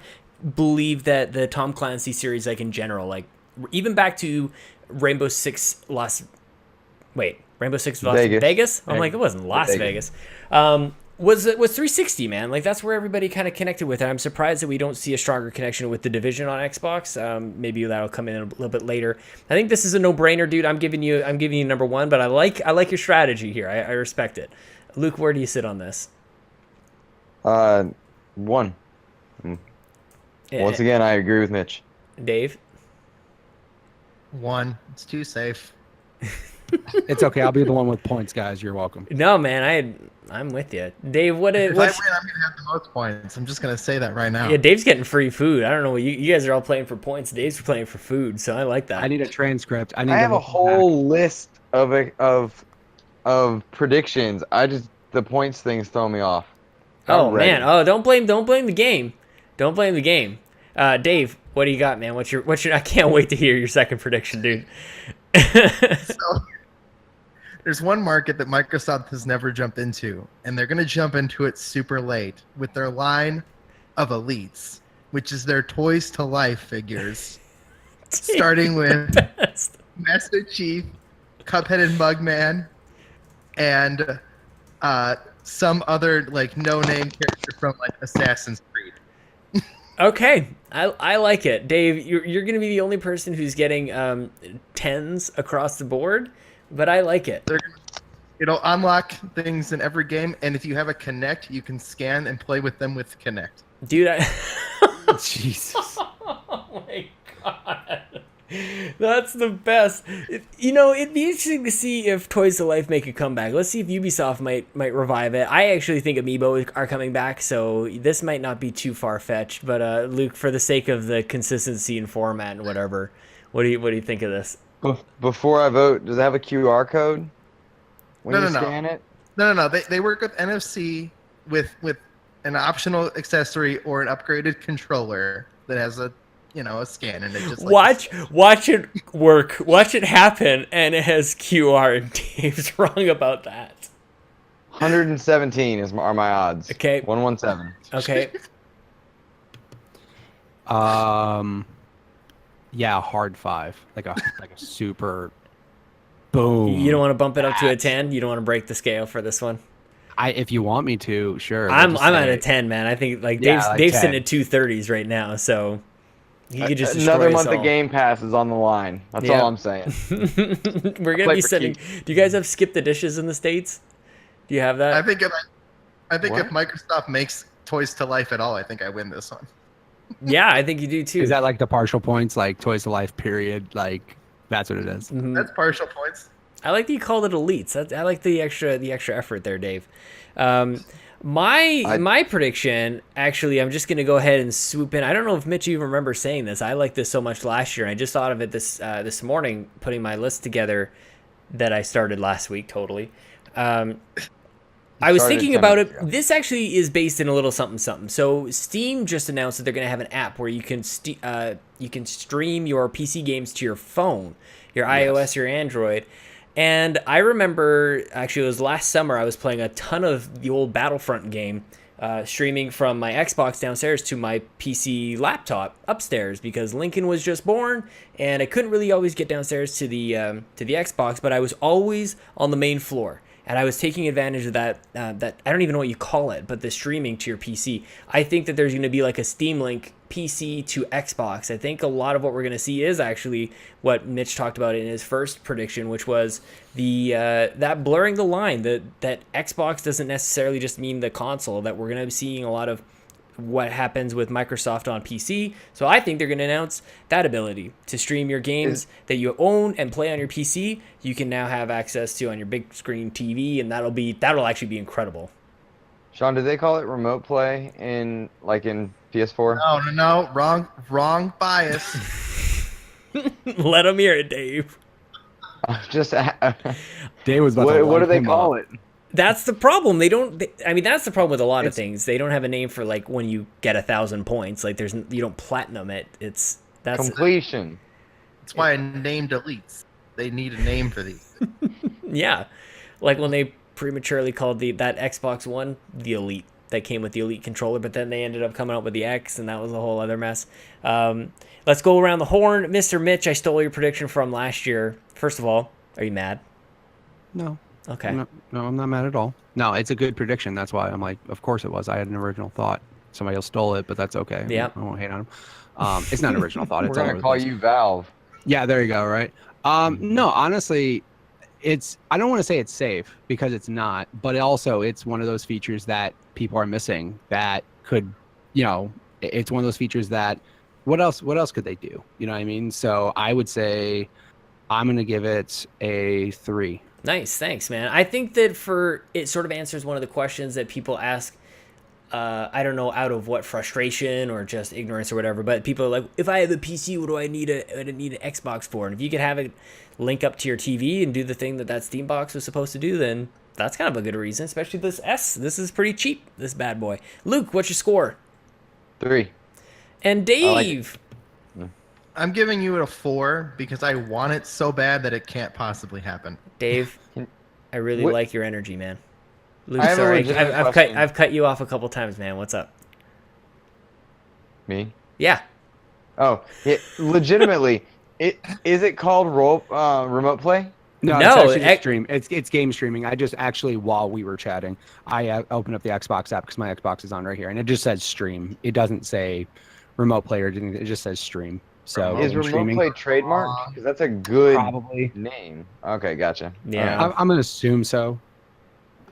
believe that the Tom Clancy series, like in general, like even back to Rainbow Six Vegas. I'm like, it wasn't Las Vegas. Was 360, man. Like, that's where everybody kind of connected with it. I'm surprised that we don't see a stronger connection with The Division on Xbox. Maybe that'll come in a little bit later. I think this is a no-brainer, dude. I'm giving you number 1, but I like your strategy here. I respect it. Luke, where do you sit on this? 1. Once again, I agree with Mitch. Dave? 1. It's too safe. It's okay. I'll be the one with points, guys. You're welcome. No, man. I'm with you. Dave, if I win, I'm going to have the most points. I'm just going to say that right now. Yeah, Dave's getting free food. I don't know. You guys are all playing for points. Dave's playing for food, so I like that. I need a transcript. I have a whole list of predictions. The points things throw me off. Oh, man. Oh, don't blame the game. Don't blame the game. Dave, what do you got, man? What's your? I can't wait to hear your second prediction, dude. So, there's one market that Microsoft has never jumped into, and they're going to jump into it super late with their line of Elites, which is their Toys to Life figures, starting with Master Chief, Cuphead and Mugman, and some other like no-name character from like Assassin's Creed. Okay, I like it, Dave. You're gonna be the only person who's getting tens across the board, but I like it. It'll unlock things in every game, and if you have a Kinect, you can scan and play with them with Kinect. Dude, Jesus. Oh my god. That's the best. It'd be interesting to see if Toys to Life make a comeback. Let's see if Ubisoft might revive it. I actually think Amiibo are coming back, so this might not be too far-fetched. But Luke, for the sake of the consistency and format and whatever, what do you think of this? Before I vote, does it have a QR code when you No. scan it? No. They work with NFC with an optional accessory or an upgraded controller that has a scan, and it just Watch it work. Watch it happen, and it has QR. And Dave's wrong about that. 117 are my odds. Okay. 117. Okay. Yeah, hard 5, like a super boom. You don't want to bump it up to a 10. You don't want to break the scale for this one. If you want me to, sure. I'm at a 10, man. I think like Yeah, Dave's like sitting at 230s right now, so he could just Another destroy us month all. of Game Pass is on the line. That's Yeah. all I'm saying. We're gonna Play be for sending. keeps. Do you guys have Skip the Dishes in the States? Do you have that? I think if What? Microsoft makes Toys to Life at all, I think I win this one. Yeah, I think you do too. Is that like the partial points, like Toys to Life period? Like that's what it is. Mhm. That's partial points. I like that you called it elites. I like the extra effort there, Dave. My prediction, actually, I'm just gonna go ahead and swoop in. I don't know if Mitch even remember saying this. I liked this so much last year. I just thought of it this morning, putting my list together that I started last week. Totally. I was started thinking 10 about minutes it. ago. This actually is based in a little something something. So Steam just announced that they're going to have an app where you can stream your PC games to your phone, your iOS, your Android. And I remember, actually, it was last summer, I was playing a ton of the old Battlefront game, streaming from my Xbox downstairs to my PC laptop upstairs because Lincoln was just born, and I couldn't really always get downstairs to the Xbox, but I was always on the main floor. And I was taking advantage of that I don't even know what you call it, but the streaming to your PC. I think that there's going to be like a Steam Link PC to Xbox. I think a lot of what we're going to see is actually what Mitch talked about in his first prediction, which was the that blurring the line, that Xbox doesn't necessarily just mean the console, that we're going to be seeing a lot of what happens with Microsoft on PC. So I think they're going to announce that ability to stream your games that you own and play on your PC. You can now have access to on your big screen TV, and that'll actually be incredible. Sean, did they call it remote play in PS4? No, wrong bias. Let them hear it, Dave. Just Dave was about to what do light they him call up. it? That's the problem. That's the problem with a lot of things. They don't have a name for like when you get 1,000 points. Like you don't platinum it. That's Completion. That's why I named elites. They need a name for these. yeah, like when they prematurely called that Xbox One the Elite, that came with the Elite controller, but then they ended up coming out with the X, and that was a whole other mess. Let's go around the horn. Mr. Mitch, I stole your prediction from last year. First of all, are you mad? No. Okay. I'm not mad at all. No, it's a good prediction. That's why I'm like, of course it was. I had an original thought. Somebody else stole it, but that's okay. Yeah. I won't hate on him. It's not an original thought. We're It's all gonna over the call place. you Valve. Yeah, there you go. Right. No, honestly, I don't want to say it's safe because it's not, but it's one of those features that people are missing that could, it's one of those features that what else could they do? You know what I mean? So I would say I'm going to give it a 3. Nice, thanks, man. I think that it sort of answers one of the questions that people ask. I don't know out of what frustration or just ignorance or whatever, but people are like, if I have a PC, what do I need an Xbox for? And if you could have it link up to your TV and do the thing that Steam box was supposed to do, then that's kind of a good reason, especially this S. This is pretty cheap, this bad boy. Luke, what's your score? 3. And Dave. I'm giving you a 4 because I want it so bad that it can't possibly happen. Dave, I really What- like your energy, man. Luke, I have a sorry, legitimate I've question. cut you off a couple times, man. What's up? Me? Yeah. Oh, legitimately, is it called remote play? No, No, it's actually X- stream. It's game streaming. I just actually, while we were chatting, I opened up the Xbox app because my Xbox is on right here, and it just says stream. It doesn't say remote play or anything. It just says stream. So Is game remote streaming. play trademarked? Because that's a good Probably. name. Okay, gotcha. Yeah. Alright. I'm gonna assume so.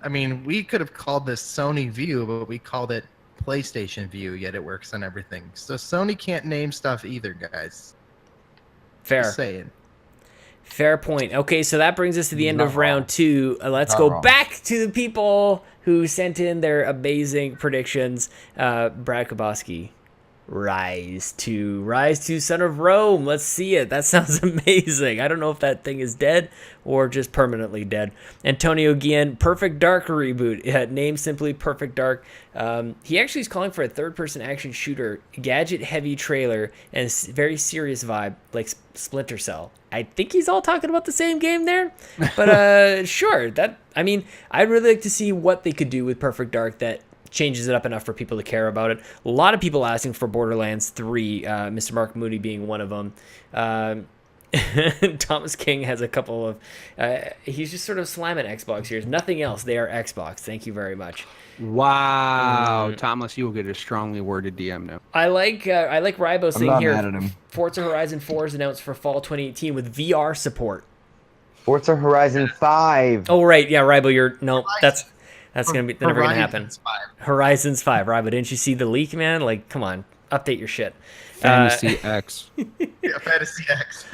I mean, we could have called this Sony View, but we called it PlayStation View, yet it works on everything. So Sony can't name stuff either, guys. Fair. Just saying. Fair point. Okay, so that brings us to the end Not of round wrong. 2. Let's Not go wrong. back to the people who sent in their amazing predictions. Brad Kowalski. Rise to Son of Rome. Let's see it. That sounds amazing. I don't know if that thing is dead or just permanently dead. Antonio Guillen, Perfect Dark reboot. Name simply Perfect Dark. He actually is calling for a third-person action shooter, gadget-heavy trailer, and very serious vibe like Splinter Cell. I think he's all talking about the same game there, but sure. I'd really like to see what they could do with Perfect Dark that changes it up enough for people to care about it. A lot of people asking for Borderlands 3, Mr. Mark Moody being one of them. Thomas King has a couple of... he's just sort of slamming Xbox here. Nothing else. They are Xbox. Thank you very much. Wow, Thomas, you will get a strongly worded DM now. I like Rybo saying not here, mad at him. Forza Horizon 4 is announced for fall 2018 with VR support. Forza Horizon 5. Oh, right. Yeah, Rybo, that's never going to happen. Horizons 5. Horizons 5, Rybo. Didn't you see the leak, man? Like, come on. Update your shit. Fantasy X. Yeah, Fantasy X.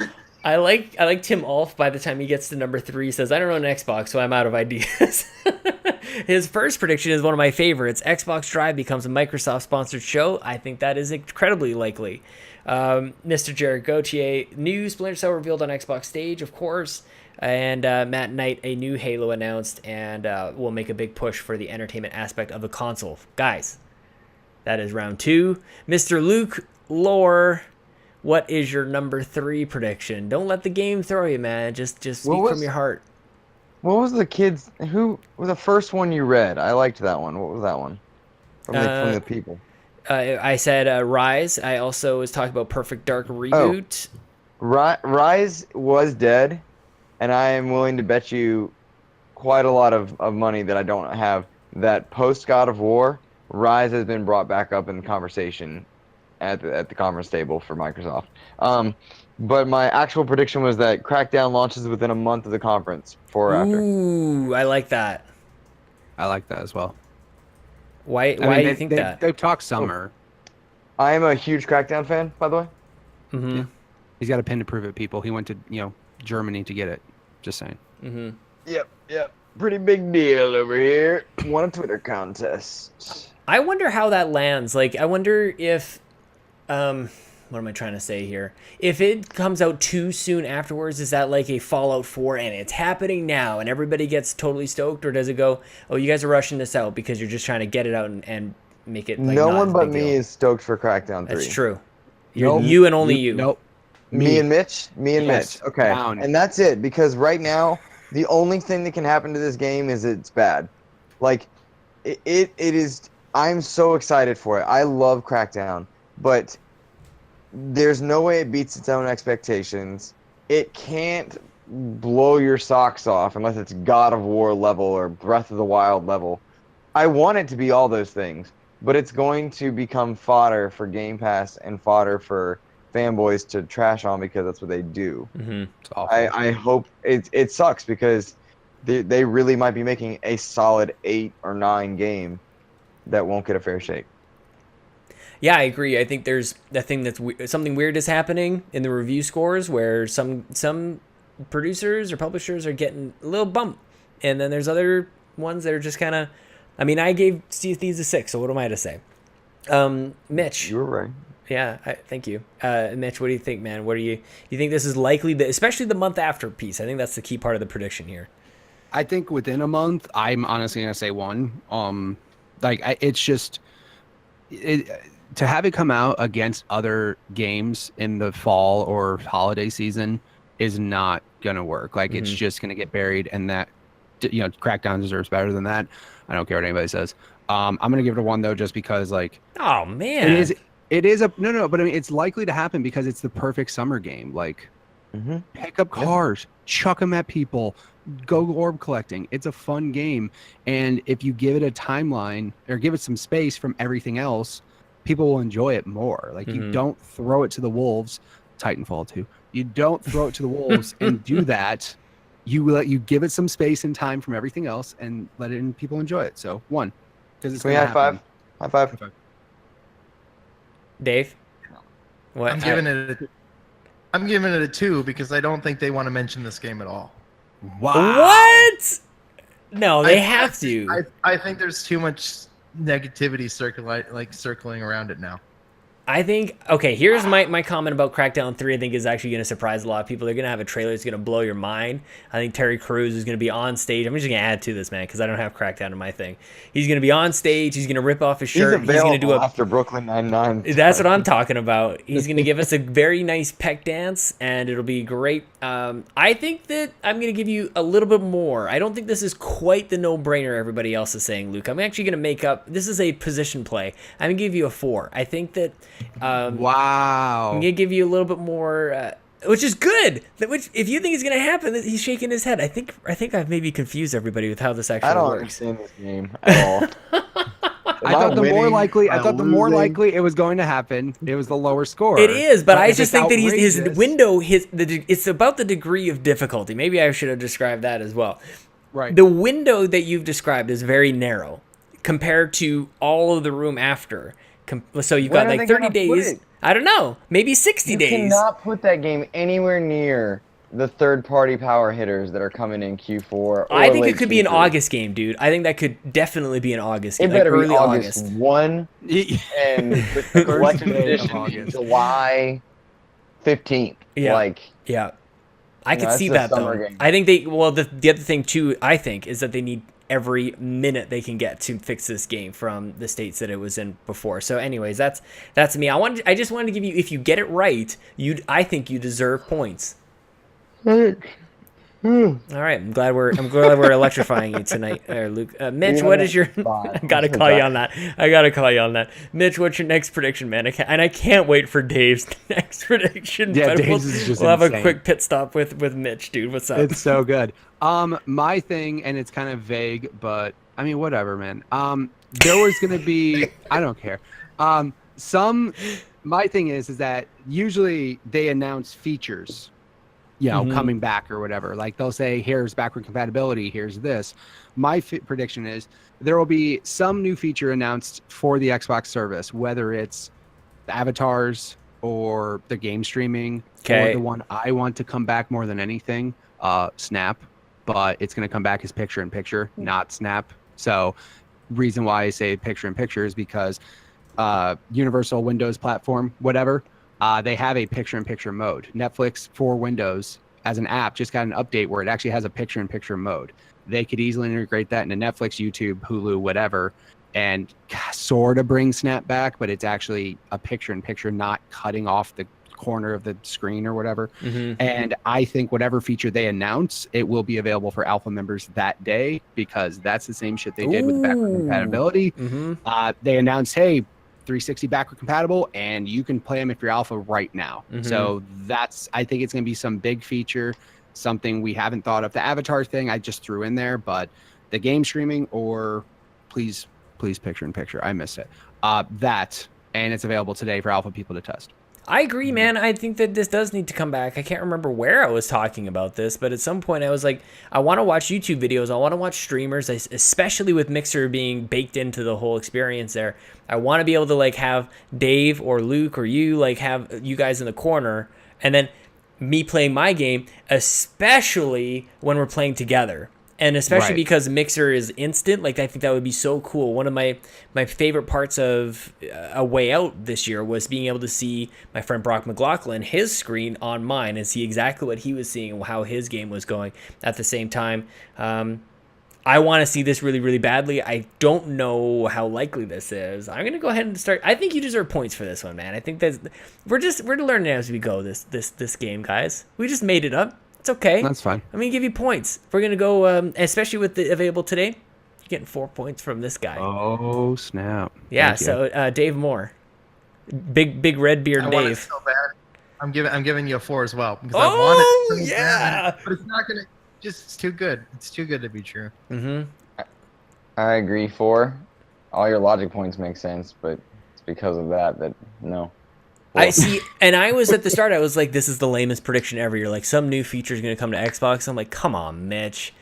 I like Tim Aulph. By the time he gets to number 3, says, I don't own an Xbox, so I'm out of ideas. His first prediction is one of my favorites. Xbox Drive becomes a Microsoft-sponsored show. I think that is incredibly likely. Mr. Jared Gauthier, new Splinter Cell revealed on Xbox stage, of course. And Matt Knight, a new Halo announced, and will make a big push for the entertainment aspect of the console. Guys, that is round 2. Mr. Luke Lohr, what is your number 3 prediction? Don't let the game throw you, man. Just speak from your heart. What was the kids? Who was the first one you read? I liked that one. What was that one? From the people. I said Rise. I also was talking about Perfect Dark reboot. Rise was dead, and I am willing to bet you quite a lot of money that I don't have that post God of War, Rise has been brought back up in conversation at the conference table for Microsoft. But my actual prediction was that Crackdown launches within a month of the conference, before or after. Ooh, I like that. I like that as well. Why do you think that? They've talked summer. I am a huge Crackdown fan, by the way. Mm-hmm. Yeah. He's got a pin to prove it, people. He went to Germany to get it. Just saying. Mm-hmm. Yep. Pretty big deal over here. Won a Twitter contest. I wonder how that lands. Like, I wonder if, what am I trying to say here? If it comes out too soon afterwards, is that like a Fallout 4 and it's happening now and everybody gets totally stoked? Or does it go, oh, you guys are rushing this out because you're just trying to get it out and make it like No not one a but big me deal? is stoked for Crackdown 3. That's true. Nope. You and only you. Nope. Me and Mitch? Me and Yes, Mitch. Okay. down. And that's it, because right now, the only thing that can happen to this game is it's bad. Like, it is... I'm so excited for it. I love Crackdown, but there's no way it beats its own expectations. It can't blow your socks off unless it's God of War level or Breath of the Wild level. I want it to be all those things, but it's going to become fodder for Game Pass and fodder for fanboys to trash on because that's what they do. Mm-hmm. It's awful. I hope it sucks because they really might be making a solid 8 or 9 game that won't get a fair shake. Yeah, I agree. I think there's a thing that's something weird is happening in the review scores where some producers or publishers are getting a little bump, and then there's other ones that are just kind of. I mean, I gave Sea of Thieves a 6, so what am I to say? Mitch. You were right. Yeah, thank you. Mitch, what do you think, man? What do you think this is likely, especially the month after piece? I think that's the key part of the prediction here. I think within a month, I'm honestly gonna say 1. It's just to have it come out against other games in the fall or holiday season is not gonna work. Like, it's just gonna get buried, and that Crackdown deserves better than that. I don't care what anybody says. I'm gonna give it a 1 though, just because Oh man, it is a no, but I mean, it's likely to happen because it's the perfect summer game. Like, pick up cars, chuck them at people, go orb collecting. It's a fun game. And if you give it a timeline or give it some space from everything else, people will enjoy it more. Like you don't throw it to the wolves. Titanfall 2. You don't throw it to the wolves and do that. You give it some space and time from everything else and let it and people enjoy it. So one, because it's Can we gonna high five? happen. High five. High five. Dave? What? I'm giving it a 2 because I don't think they want to mention this game at all. Wow. What? No, they have to. I think there's too much negativity circling around it now. I think, okay, here's my comment about Crackdown 3. I think is actually going to surprise a lot of people. They're going to have a trailer that's going to blow your mind. I think Terry Crews is going to be on stage. I'm just going to add to this, man, because I don't have Crackdown in my thing. He's going to be on stage. He's going to rip off his shirt. He's going to do after Brooklyn Nine-Nine. That's what I'm talking about. He's going to give us a very nice peck dance, and it'll be great. I think that I'm going to give you a little bit more. I don't think this is quite the no-brainer everybody else is saying, Luke. I'm actually going to make up. This is a position play. I'm going to give you a 4. I think that... wow. I'm gonna give you a little bit more, which is good. Which, if you think it's gonna happen, he's shaking his head. I think I've maybe confused everybody with how this actually I don't works. understand this game at all. I thought the more likely it was going to happen, it was the lower score. It is, but I if just it's think that his outrageous- window, it's about the degree of difficulty. Maybe I should have described that as well. Right. The window that you've described is very narrow compared to all of the room after. So you've got When are like they 30 gonna put days. it? I don't know. Maybe 60 You days. cannot put that game anywhere near the third-party power hitters that are coming in Q4. Or I think late it could be an Q3. August game, dude. I think that could definitely be an August game. It better like be early August 1 and with the collector's day of edition August. July 15th. Yeah. Like, Yeah. I could that's see a that, though. summer game. I think the other thing, too, I think, is that they need every minute they can get to fix this game from the states that it was in before. So anyways, that's me. I just wanted to give you, if you get it right, I think you deserve points. All right, I'm glad we're electrifying you tonight, Luke. Mitch, what is your? I gotta call you on that. Mitch, what's your next prediction, man? I can't wait for Dave's next prediction. Yeah, but Dave's is just we'll have a insane. quick pit stop with Mitch, dude. What's up? It's so good. My thing, and it's kind of vague, but I mean, whatever, man. There was gonna be, I don't care. My thing is that usually they announce features, coming back or whatever. Like they'll say, here's backward compatibility, here's this. My prediction is there will be some new feature announced for the Xbox service, whether it's the avatars or the game streaming, or the one I want to come back more than anything, Snap. But it's going to come back as picture-in-picture, not Snap. So reason why I say picture-in-picture is because Universal Windows platform, whatever, they have a picture-in-picture mode. Netflix for Windows as an app just got an update where it actually has a picture-in-picture mode. They could easily integrate that into Netflix, YouTube, Hulu, whatever, and sort of bring Snap back, but it's actually a picture-in-picture, not cutting off the corner of the screen or whatever. And I think whatever feature they announce, it will be available for alpha members that day, because that's the same shit they did with backward compatibility. They announced, hey, 360 backward compatible, and you can play them if you're alpha right now. So I think it's going to be some big feature, something we haven't thought of. The avatar thing I just threw in there, but the game streaming, or please picture in picture, I missed it. That, and it's available today for alpha people to test. I agree, man. I think that this does need to come back. I can't remember where I was talking about this, but at some point I was like, I want to watch YouTube videos. I want to watch streamers, especially with Mixer being baked into the whole experience there. I want to be able to like have Dave or Luke or you, like have you guys in the corner, and then me playing my game, especially when we're playing together. And especially because Mixer is instant, like I think that would be so cool. One of my favorite parts of A Way Out this year was being able to see my friend Brock McLaughlin, his screen on mine, and see exactly what he was seeing and how his game was going at the same time. I want to see this really, really badly. I don't know how likely this is. I'm gonna go ahead and start. I think you deserve points for this one, man. I think that we're learning as we go. This game, guys. We just made it up. It's okay. That's fine. I'm going to give you points. We're going to go, especially with the available today, you're getting 4 points from this guy. Oh, snap. Yeah, Thank you. so Dave Moore. Big red beard I want it Dave. so bad. I'm giving you a 4 as well because Oh, I want it. So yeah. bad, but it's not gonna. It's too good. It's too good to be true. Mm-hmm. I agree. 4. All your logic points make sense, but it's because of that no. I see, and I was at the start. I was like, "This is the lamest prediction ever." You're like, "Some new feature is going to come to Xbox." I'm like, "Come on, Mitch."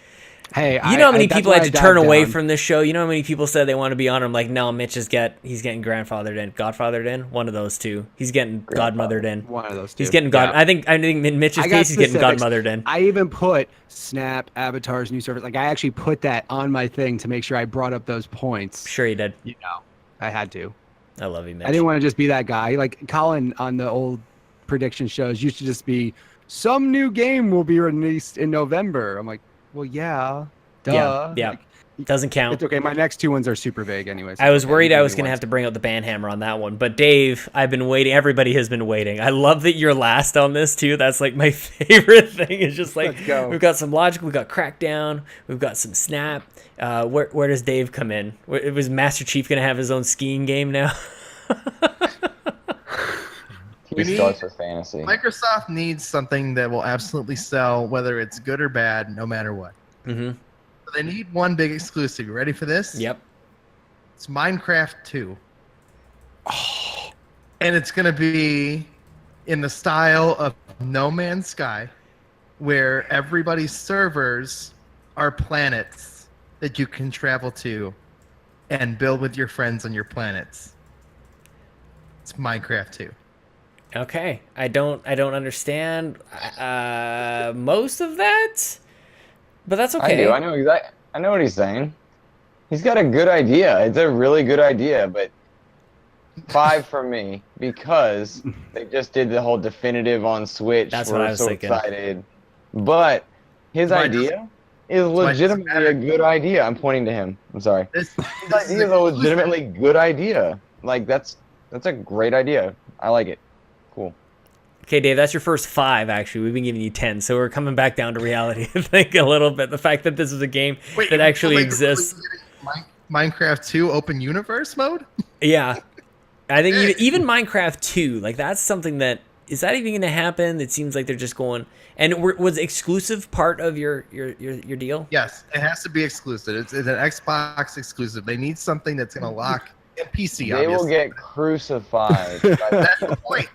Hey, You know how many that's people why had I to dived turn away down. from this show? You know how many people said they want to be on? I'm like, no, Mitch he's getting grandfathered in, godfathered in. One of those two. He's getting godmothered in. One of those two. He's getting Yeah. I think in Mitch's I got case, he's getting specifics. godmothered in. I even put Snap, Avatar's new service. Like I actually put that on my thing to make sure I brought up those points. Sure, he did. You know, I had to. I love you, Mitch. I didn't want to just be that guy. Like Colin on the old prediction shows used to just be, some new game will be released in November. I'm like, well, yeah, duh. Yeah. Like, Doesn't count. it's okay. My next 2 ones are super vague, anyways. I was worried I was going to have to bring out the band hammer on that one. But Dave, I've been waiting. Everybody has been waiting. I love that you're last on this too. That's like my favorite thing. It's just like, Let's go. we've got some logic, we've got Crackdown, we've got some Snap. Where does Dave come in? Was Master Chief going to have his own skiing game now? He starts with fantasy. Microsoft needs something that will absolutely sell, whether it's good or bad, no matter what. Mm-hmm. So they need one big exclusive. You ready for this? Yep. It's Minecraft 2. And it's going to be in the style of No Man's Sky, where everybody's servers are planets that you can travel to and build with your friends on your planets. It's Minecraft 2. Okay. I don't understand most of that, but that's okay. I do. I know what he's saying. He's got a good idea. It's a really good idea, but 5 for me because they just did the whole definitive on Switch. That's We're what I was so thinking. excited. But his idea is legitimately a good idea. I'm pointing to him. I'm sorry. His idea is a legitimately good idea. Like that's a great idea. I like it. Cool. Okay, Dave, that's your first 5, actually. We've been giving you 10, so we're coming back down to reality, I think, a little bit. The fact that this is a game that actually exists. Minecraft 2 open universe mode? Yeah. I think even Minecraft 2, like, that's something that... Is that even going to happen? It seems like they're just going... And was exclusive part of your deal? Yes, it has to be exclusive. It's an Xbox exclusive. They need something that's going to lock... And PC, they obviously. will get crucified. That's the point.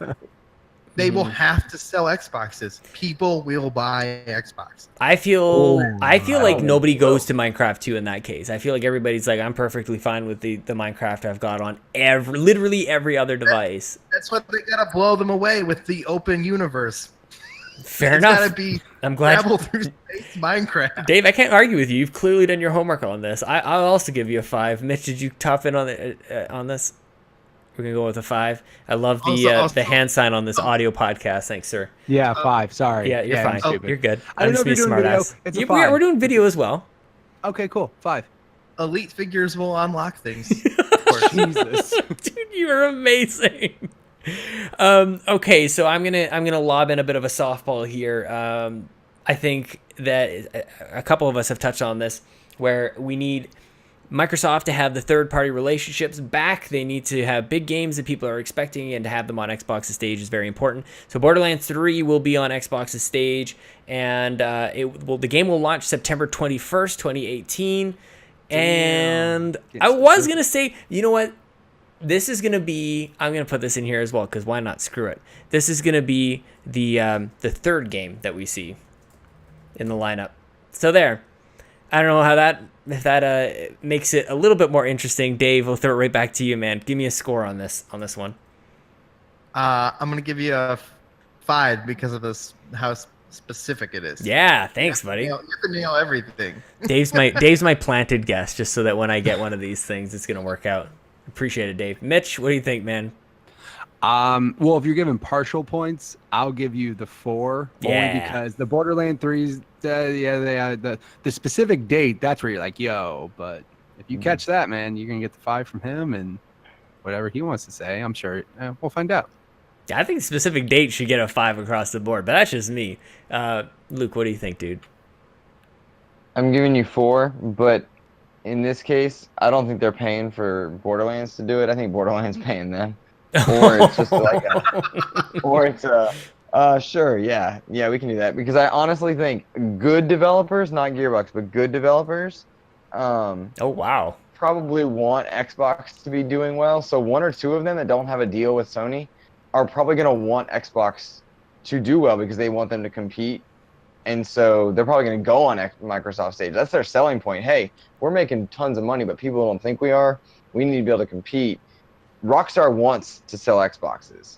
They will have to sell Xboxes. People will buy Xbox. I feel like don't nobody know. goes to Minecraft 2 in that case. I feel like everybody's like, I'm perfectly fine with the Minecraft I've got on literally every other device. That's what they gotta blow them away with the open universe. Fair It's enough. gotta be I'm glad. travel through space Minecraft. Dave, I can't argue with you. You've clearly done your homework on this. I'll also give you a 5. Mitch, did you top in on this? We're gonna go with a 5. I love the hand sign on this audio podcast. Thanks, sir. Yeah, 5. Sorry. Yeah, you're fine. I'm stupid. You're good. I don't know if just you're being doing video. smartass. It's a Yeah, 5. we're doing video as well. Okay, cool. 5. Elite figures will unlock things. Jesus. Dude, you are amazing. Okay, so I'm gonna lob in a bit of a softball here. I think that a couple of us have touched on this, where we need Microsoft to have the third-party relationships back. They need to have big games that people are expecting, and to have them on Xbox's stage is very important. So Borderlands 3 will be on Xbox's stage, and the game will launch September 21st, 2018. And I was gonna say, you know what? This is gonna be. I'm gonna put this in here as well, because why not? Screw it. This is gonna be the third game that we see in the lineup. So there. I don't know how if that makes it a little bit more interesting. Dave, we'll throw it right back to you, man. Give me a score on this one. I'm gonna give you a 5 because of this how specific it is. Yeah, thanks, buddy. You have to nail everything. Dave's my planted guess, just so that when I get one of these things, it's gonna work out. Appreciate it, Dave. Mitch, what do you think, man? Well, if you're giving partial points, I'll give you the 4. Yeah. Only because the Borderlands 3's, the specific date, that's where you're like, yo. But if you catch that, man, you're gonna get the 5 from him, and whatever he wants to say, I'm sure we'll find out. Yeah, I think specific date should get a 5 across the board, but that's just me. Luke, what do you think, dude? I'm giving you 4, but in this case, I don't think they're paying for Borderlands to do it. I think Borderlands paying them. Or it's just like Sure, yeah. Yeah, we can do that. Because I honestly think good developers, not Gearbox, but good developers, Oh wow. probably want Xbox to be doing well. So one or two of them that don't have a deal with Sony are probably going to want Xbox to do well because they want them to compete. And so they're probably going to go on Microsoft stage. That's their selling point. Hey, we're making tons of money, but people don't think we are. We need to be able to compete. Rockstar wants to sell Xboxes.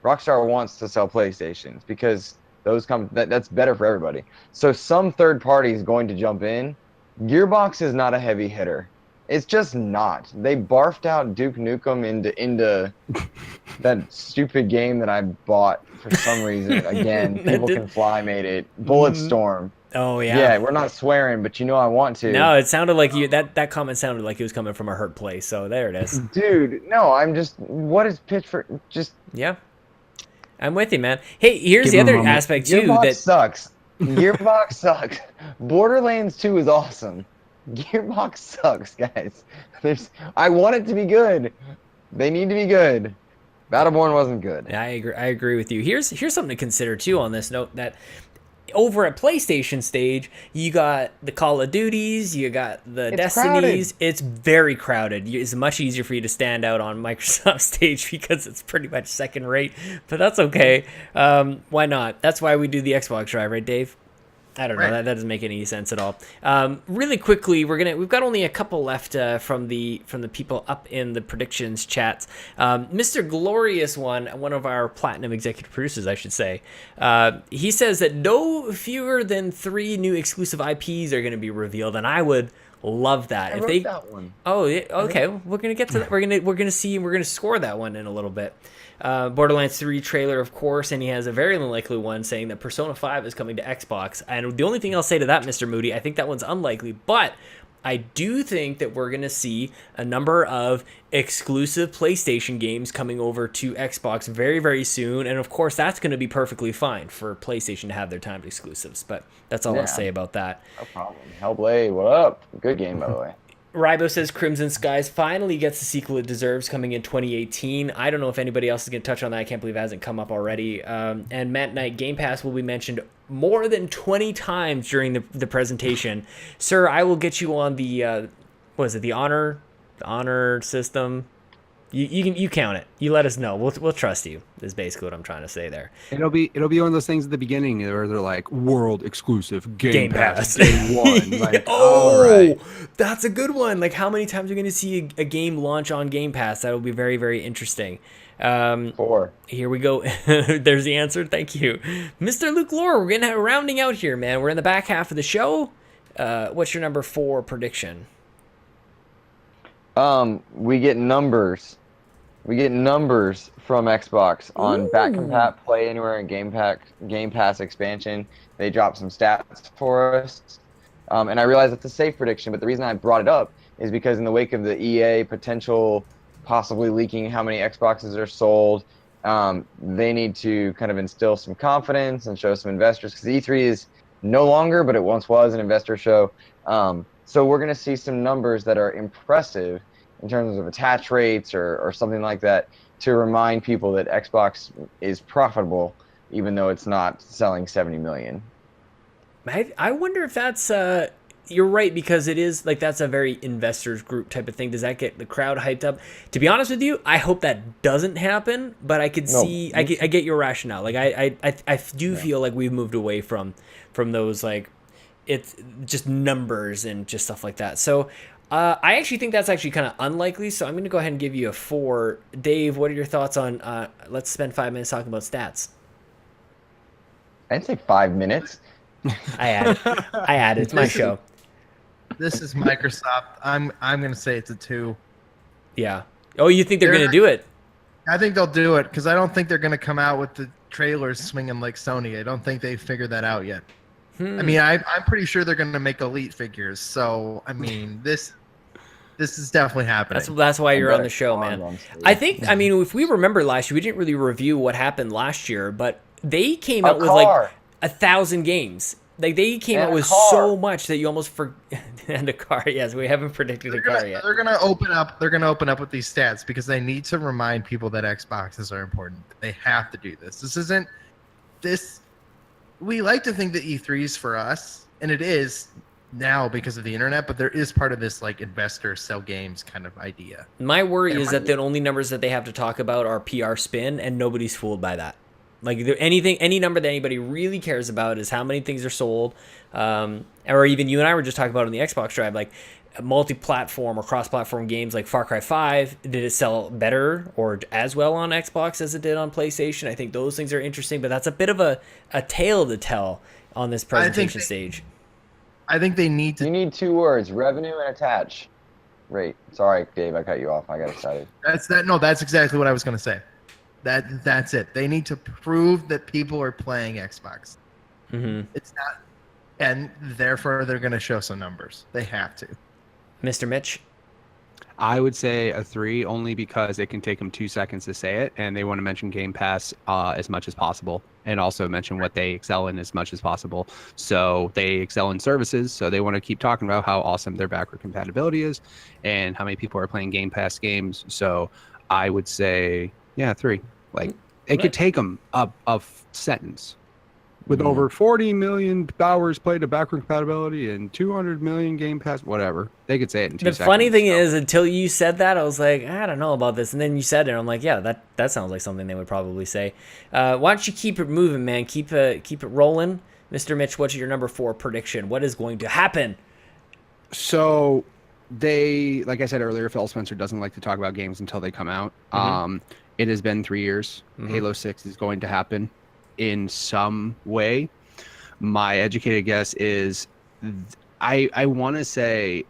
Rockstar wants to sell PlayStations because that's better for everybody. So some third party is going to jump in. Gearbox is not a heavy hitter. It's just not. They barfed out Duke Nukem into that stupid game that I bought for some reason. Again, People Can Fly made it. Bulletstorm. Oh yeah. Yeah, we're not swearing, but you know I want to. No, it sounded like that comment sounded like it was coming from a hurt place. So there it is. Dude, no, I'm just. What is Pitchfork? Just. Yeah. I'm with you, man. Hey, here's the other aspect too. Gearbox sucks. Gearbox sucks. Borderlands 2 is awesome. Gearbox sucks, guys. I want it to be good. They need to be good. Battleborn wasn't good. Yeah, I agree with you. Here's something to consider too on this note, that over at PlayStation stage, you got the Call of Duties, you got the Destinies. Crowded. It's very crowded. It's much easier for you to stand out on Microsoft stage because it's pretty much second rate, but that's okay. Why not? That's why we do the Xbox Drive, right, Dave? I don't know. That doesn't make any sense at all. Really quickly, we've got only a couple left from the people up in the predictions chats. Mr. Glorious one of our platinum executive producers, I should say. He says that no fewer than 3 new exclusive IPs are going to be revealed, and I would love that. I wrote that one. Oh, yeah, okay. We're gonna get to that. We're gonna score that one in a little bit. Borderlands 3 trailer, of course, and he has a very unlikely one saying that Persona 5 is coming to Xbox. And the only thing I'll say to that, Mr. Moody, I think that one's unlikely, but I do think that we're going to see a number of exclusive PlayStation games coming over to Xbox very, very soon. And of course, that's going to be perfectly fine for PlayStation to have their timed exclusives. But that's all I'll say about that. No problem. Hellblade, what up? Good game, by the way. Rybo says Crimson Skies finally gets the sequel it deserves coming in 2018. I don't know if anybody else is going to touch on that. I can't believe it hasn't come up already. And Matt Knight, Game Pass will be mentioned more than 20 times during the presentation. Sir, I will get you on the, the honor system. You count it. You let us know. We'll trust you. Is basically what I'm trying to say there. It'll be one of those things at the beginning where they're like world exclusive Game Pass Day 1. Like, all right. That's a good one. Like, how many times are we going to see a game launch on Game Pass? That will be very, very interesting. 4. Here we go. There's the answer. Thank you, Mr. Luke Lohr. We're gonna rounding out here, man. We're in the back half of the show. What's your number 4 prediction? We get numbers. We get numbers from Xbox on back compat, play anywhere, and Game Pass expansion. They dropped some stats for us, and I realize it's a safe prediction. But the reason I brought it up is because in the wake of the EA potential, possibly leaking how many Xboxes are sold, they need to kind of instill some confidence and show some investors, because E3 is no longer, but it once was, an investor show. So we're going to see some numbers that are impressive in terms of attach rates or something like that, to remind people that Xbox is profitable, even though it's not selling 70 million. I wonder if that's you're right, because it is like, that's a very investors group type of thing. Does that get the crowd hyped up? To be honest with you, I hope that doesn't happen, but I could see, I get your rationale. Like I do feel like we've moved away from those, like, it's just numbers and just stuff like that. So I actually think that's actually kind of unlikely, so I'm going to go ahead and give you a 4. Dave, what are your thoughts on, let's spend 5 minutes talking about stats. I'd say 5 minutes. I add it. It's my show. This is Microsoft. I'm going to say it's a 2. Yeah. Oh, you think they're going to do it? I think they'll do it, because I don't think they're going to come out with the trailers swinging like Sony. I don't think they've figured that out yet. I mean, I'm pretty sure they're going to make Elite figures. So, I mean, this is definitely happening. That's why you're on the show, man. I think, I mean, if we remember last year, we didn't really review what happened last year, but they came out with like 1,000 games. Like, they came out with so much that you almost forget. And a car, yes, we haven't predicted a car yet. They're gonna open up. They're gonna open up with these stats because they need to remind people that Xboxes are important. They have to do this. This isn't we like to think that E3 is for us, and it is now because of the internet, but there is part of this like investor sell games kind of idea. My worry is that the only numbers that they have to talk about are PR spin, and nobody's fooled by that. Like any number that anybody really cares about is how many things are sold, or even you and I were just talking about on the Xbox Drive, like multi-platform or cross-platform games like Far Cry 5. Did it sell better or as well on Xbox as it did on PlayStation? I think those things are interesting, but that's a bit of a tale to tell on this presentation stage. I think they need to. You need 2 words: revenue and attach rate. Sorry, Dave, I cut you off. I got excited. That's exactly what I was going to say. That's it. They need to prove that people are playing Xbox. Mm-hmm. It's not, and therefore they're going to show some numbers. They have to. Mr. Mitch? I would say a 3, only because it can take them 2 seconds to say it, and they want to mention Game Pass as much as possible, and also mention what they excel in as much as possible. So they excel in services, so they want to keep talking about how awesome their backward compatibility is, and how many people are playing Game Pass games. So I would say, 3. Like, it could take them a sentence. With over 40 million hours played of backward compatibility and 200 million Game Pass, whatever. They could say it in 2 seconds. The funny thing is, until you said that, I was like, I don't know about this. And then you said it, and I'm like, yeah, that sounds like something they would probably say. Why don't you keep it moving, man? Keep it rolling. Mr. Mitch, what's your number 4 prediction? What is going to happen? So they, like I said earlier, Phil Spencer doesn't like to talk about games until they come out. Mm-hmm. It has been 3 years. Mm-hmm. Halo 6 is going to happen in some way. My educated guess is I want to say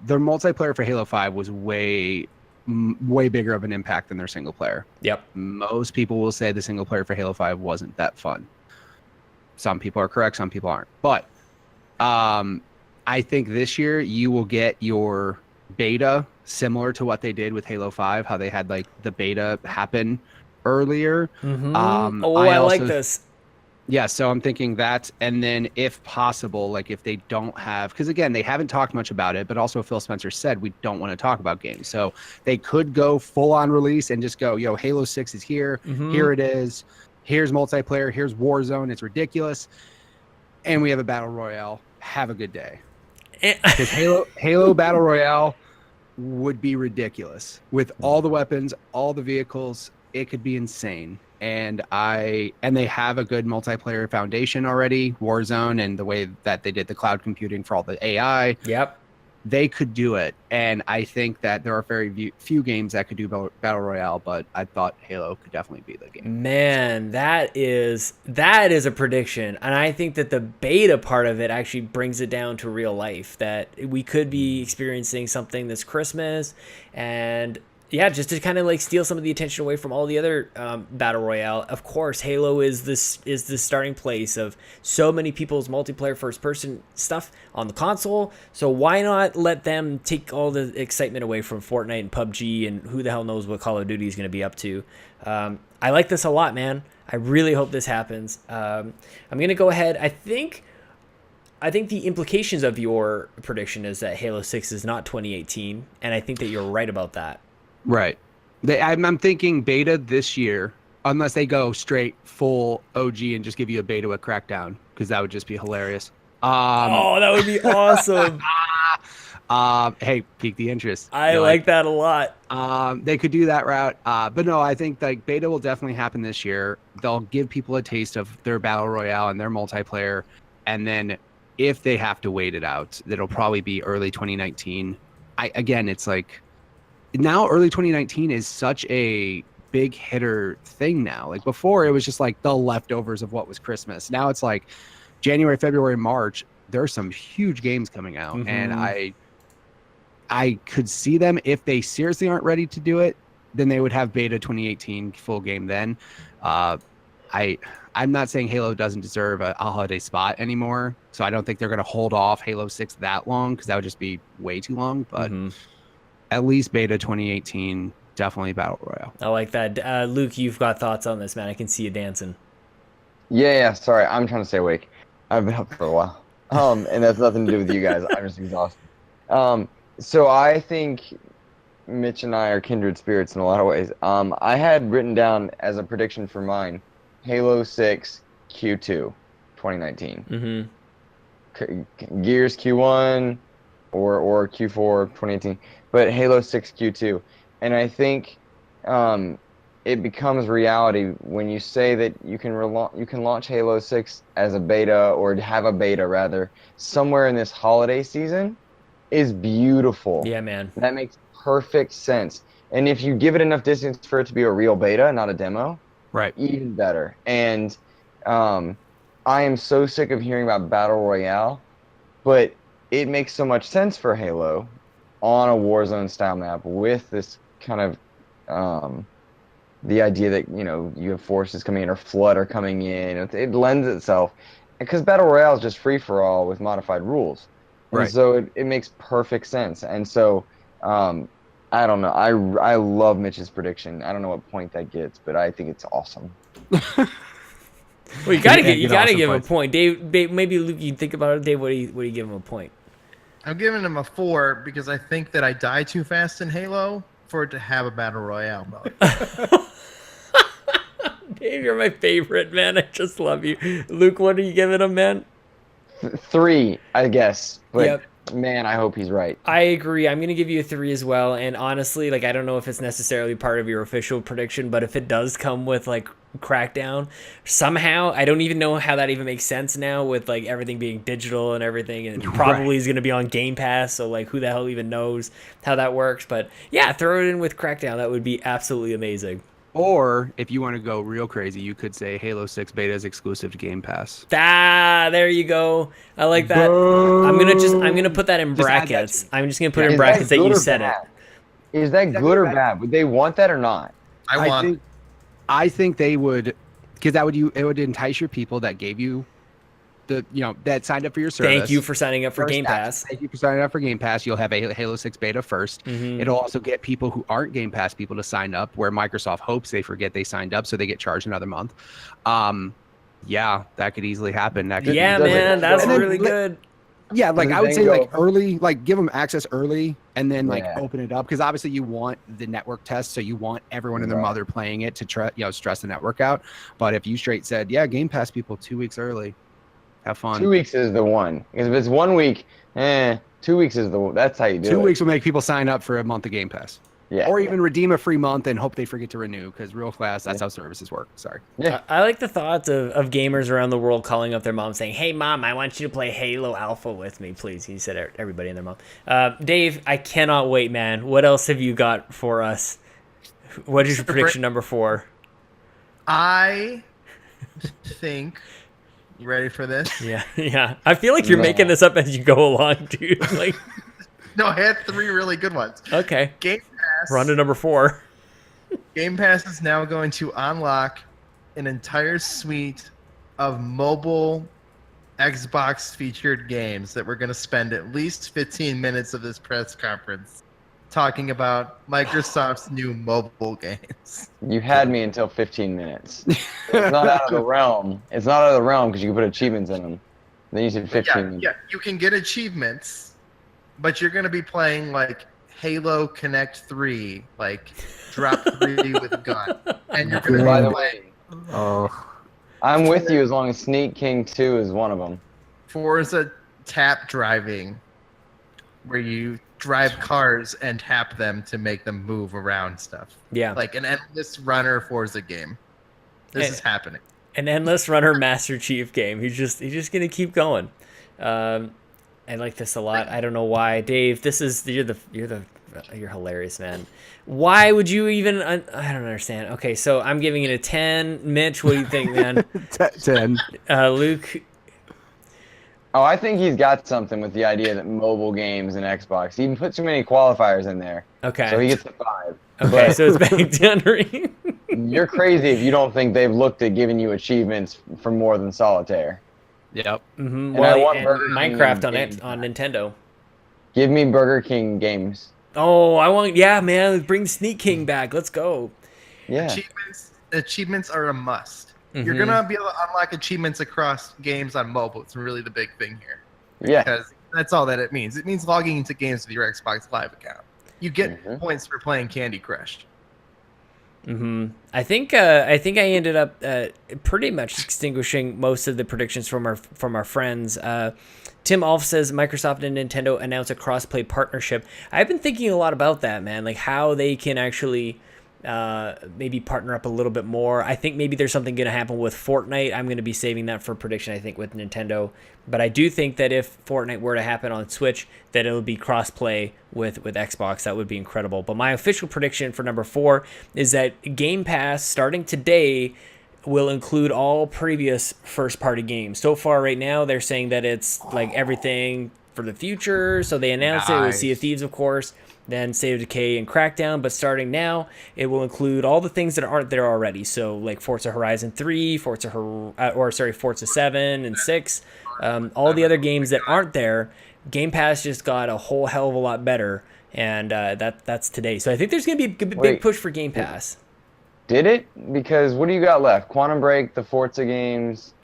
their multiplayer for Halo 5 was way bigger of an impact than their single player. Yep. Most people will say the single player for Halo 5 wasn't that fun. Some people are correct, some people aren't. But I think this year you will get your beta similar to what they did with Halo 5, how they had like the beta happen earlier. Mm-hmm. I like this. Yeah, so I'm thinking that, and then if possible, like if they don't have, because again, they haven't talked much about it, but also Phil Spencer said we don't want to talk about games. So they could go full on release and just go, yo, Halo 6 is here. Mm-hmm. Here it is. Here's multiplayer. Here's Warzone. It's ridiculous. And we have a battle royale. Have a good day. Because Halo Battle Royale would be ridiculous with all the weapons, all the vehicles. It could be insane. And they have a good multiplayer foundation already, Warzone, and the way that they did the cloud computing for all the AI. Yep. They could do it. And I think that there are very few games that could do Battle Royale, but I thought Halo could definitely be the game. Man, that is a prediction. And I think that the beta part of it actually brings it down to real life, that we could be experiencing something this Christmas. And yeah, just to kind of like steal some of the attention away from all the other battle royale. Of course, Halo is the starting place of so many people's multiplayer first-person stuff on the console. So why not let them take all the excitement away from Fortnite and PUBG and who the hell knows what Call of Duty is going to be up to? I like this a lot, man. I really hope this happens. I'm going to go ahead. I think the implications of your prediction is that Halo 6 is not 2018, and I think that you're right about that. Right. I'm thinking beta this year, unless they go straight full OG and just give you a beta with Crackdown, because that would just be hilarious. That would be awesome. Hey, pique the interest. I like that a lot. They could do that route. But no, I think like beta will definitely happen this year. They'll give people a taste of their battle royale and their multiplayer. And then if they have to wait it out, it'll probably be early 2019. It's like, now early 2019 is such a big hitter thing now. Like before, it was just like the leftovers of what was Christmas. Now it's like January, February, March. There are some huge games coming out, mm-hmm. and I could see them, if they seriously aren't ready to do it, then they would have beta 2018 full game then. I'm not saying Halo doesn't deserve a holiday spot anymore, so I don't think they're going to hold off Halo 6 that long, because that would just be way too long. But mm-hmm. At least beta 2018, definitely Battle Royale. I like that. Luke, you've got thoughts on this, man. I can see you dancing. Yeah, sorry. I'm trying to stay awake. I've been up for a while. And that's nothing to do with you guys. I'm just exhausted. So I think Mitch and I are kindred spirits in a lot of ways. I had written down as a prediction for mine, Halo 6 Q2 2019. Mm-hmm. Gears Q1 or Q4 2018, but Halo 6 Q2. And I think it becomes reality when you say that you can launch Halo 6 as a beta, or have a beta rather, somewhere in this holiday season is beautiful. Yeah, man. That makes perfect sense. And if you give it enough distance for it to be a real beta, not a demo, Right. even better. And I am so sick of hearing about Battle Royale, but it makes so much sense for Halo on a Warzone style map with this kind of the idea that, you know, you have forces coming in or flood are coming in. It lends itself, because Battle Royale is just free for all with modified rules. And Right. so it makes perfect sense. And so I don't know. I love Mitch's prediction. I don't know what point that gets, but I think it's awesome. Well, you gotta awesome give him a points. point, Dave. Maybe Luke, you think about it, Dave. What do you give him a point? I'm giving him a 4 because I think that I die too fast in Halo for it to have a battle royale mode. Dave, you're my favorite, man. I just love you. Luke, what are you giving him, man? 3, I guess. But Yep. man, I hope he's right. I agree. I'm gonna give you a 3 as well. And honestly, like, I don't know if it's necessarily part of your official prediction, but if it does come with like Crackdown, somehow I don't even know how that even makes sense now with like everything being digital and everything, and it probably is gonna be on Game Pass. So like, who the hell even knows how that works? But yeah, throw it in with Crackdown. That would be absolutely amazing. Or if you want to go real crazy, you could say Halo 6 beta is exclusive to Game Pass. Ah, there you go. I like that. I'm gonna put that in Just add that brackets. to- I'm just gonna put it Is in that brackets that good you or said it. bad? Is that good or bad? Would they want that or not? I think they would, because it would entice your people that gave you that signed up for your service. Thank you for signing up for First Game access. Pass. Thank you for signing up for Game Pass. You'll have a Halo 6 beta 1st. Mhm. It'll also get people who aren't Game Pass people to sign up, where Microsoft hopes they forget they signed up, so they get charged another month. Yeah, that could easily happen. That could Yeah, Does it- man, that's And then really good. Yeah, like Does it I would then say, go- like early, like give them access early, and then like Yeah. open it up, because obviously you want the network test, so you want everyone and their Right. mother playing it to stress the network out. But if you straight said, yeah, Game Pass people 2 weeks early, have fun. 2 weeks is the one. Because if it's 1 week, 2 weeks is that's how you do it. 2 weeks will make people sign up for a month of Game Pass. Yeah. Or even redeem a free month and hope they forget to renew, because real fast, that's how services work. Sorry. Yeah. I like the thoughts of gamers around the world calling up their mom saying, "Hey, mom, I want you to play Halo Alpha with me, please." He said everybody and their mom. Dave, I cannot wait, man. What else have you got for us? What is your prediction number 4? I think. You ready for this? Yeah, yeah. I feel like you're Man. making this up as you go along, dude. Like, No, I had 3 really good ones. okay, Game Pass. we're on to number 4. Game Pass is now going to unlock an entire suite of mobile Xbox featured games that we're going to spend at least 15 minutes of this press conference talking about Microsoft's new mobile games. You had me until 15 minutes. It's not out of the realm. It's not out of the realm because you can put achievements in them. Then you said 15 minutes. Yeah, you can get achievements, but you're going to be playing like Halo Connect 3, like drop 3 with a gun. And you're going to By be the playing way, Oh, I'm with you as long as Sneak King 2 is one of them. Forza tap driving, where you drive cars and tap them to make them move around stuff. Yeah, Like an endless runner Forza game. This is happening. an endless runner Master Chief game. He's just gonna keep going. I like this a lot. I don't know why, Dave. You're hilarious, man. Why would you even? I don't understand. Okay, so I'm giving it a 10. Mitch, what do you think, man? 10. Luke. Oh, I think he's got something with the idea that mobile games and Xbox. He put too many qualifiers in there. Okay. So he gets the 5. Okay, But so it's back to Henry. you're crazy if you don't think they've looked at giving you achievements for more than Solitaire. Yep. Mm-hmm. And I Well, want and Burger King Minecraft on games. on Nintendo. Give me Burger King games. Oh, I want. Yeah, man. Bring Sneak King back. Let's go. Yeah. Achievements are a must. You're Mhm. gonna be able to unlock achievements across games on mobile. It's really the big thing here. Yeah. Because that's all that it means. It means logging into games with your Xbox Live account. You get Mhm. points for playing Candy Crush. I think I ended up pretty much extinguishing most of the predictions from our friends. Tim Aulph says Microsoft and Nintendo announce a cross-play partnership. I've been thinking a lot about that, man, like how they can actually maybe partner up a little bit more. I think maybe there's something going to happen with Fortnite. I'm going to be saving that for prediction, I think, with Nintendo. But I do think that if Fortnite were to happen on Switch, that it would be cross-play with Xbox. That would be incredible. But my official prediction for number 4 is that Game Pass, starting today, will include all previous first-party games. So far, right now, they're saying that it's like everything for the future. So they announced it with Sea of Thieves, of course, then State of Decay and Crackdown. But starting now, it will include all the things that aren't there already. So like Forza Horizon 3, Forza 7 and 6, all the other games that aren't there. Game Pass just got a whole hell of a lot better, and that's today. So I think there's going to be a big push for Game Pass. Did it? Because what do you got left? Quantum Break, the Forza games.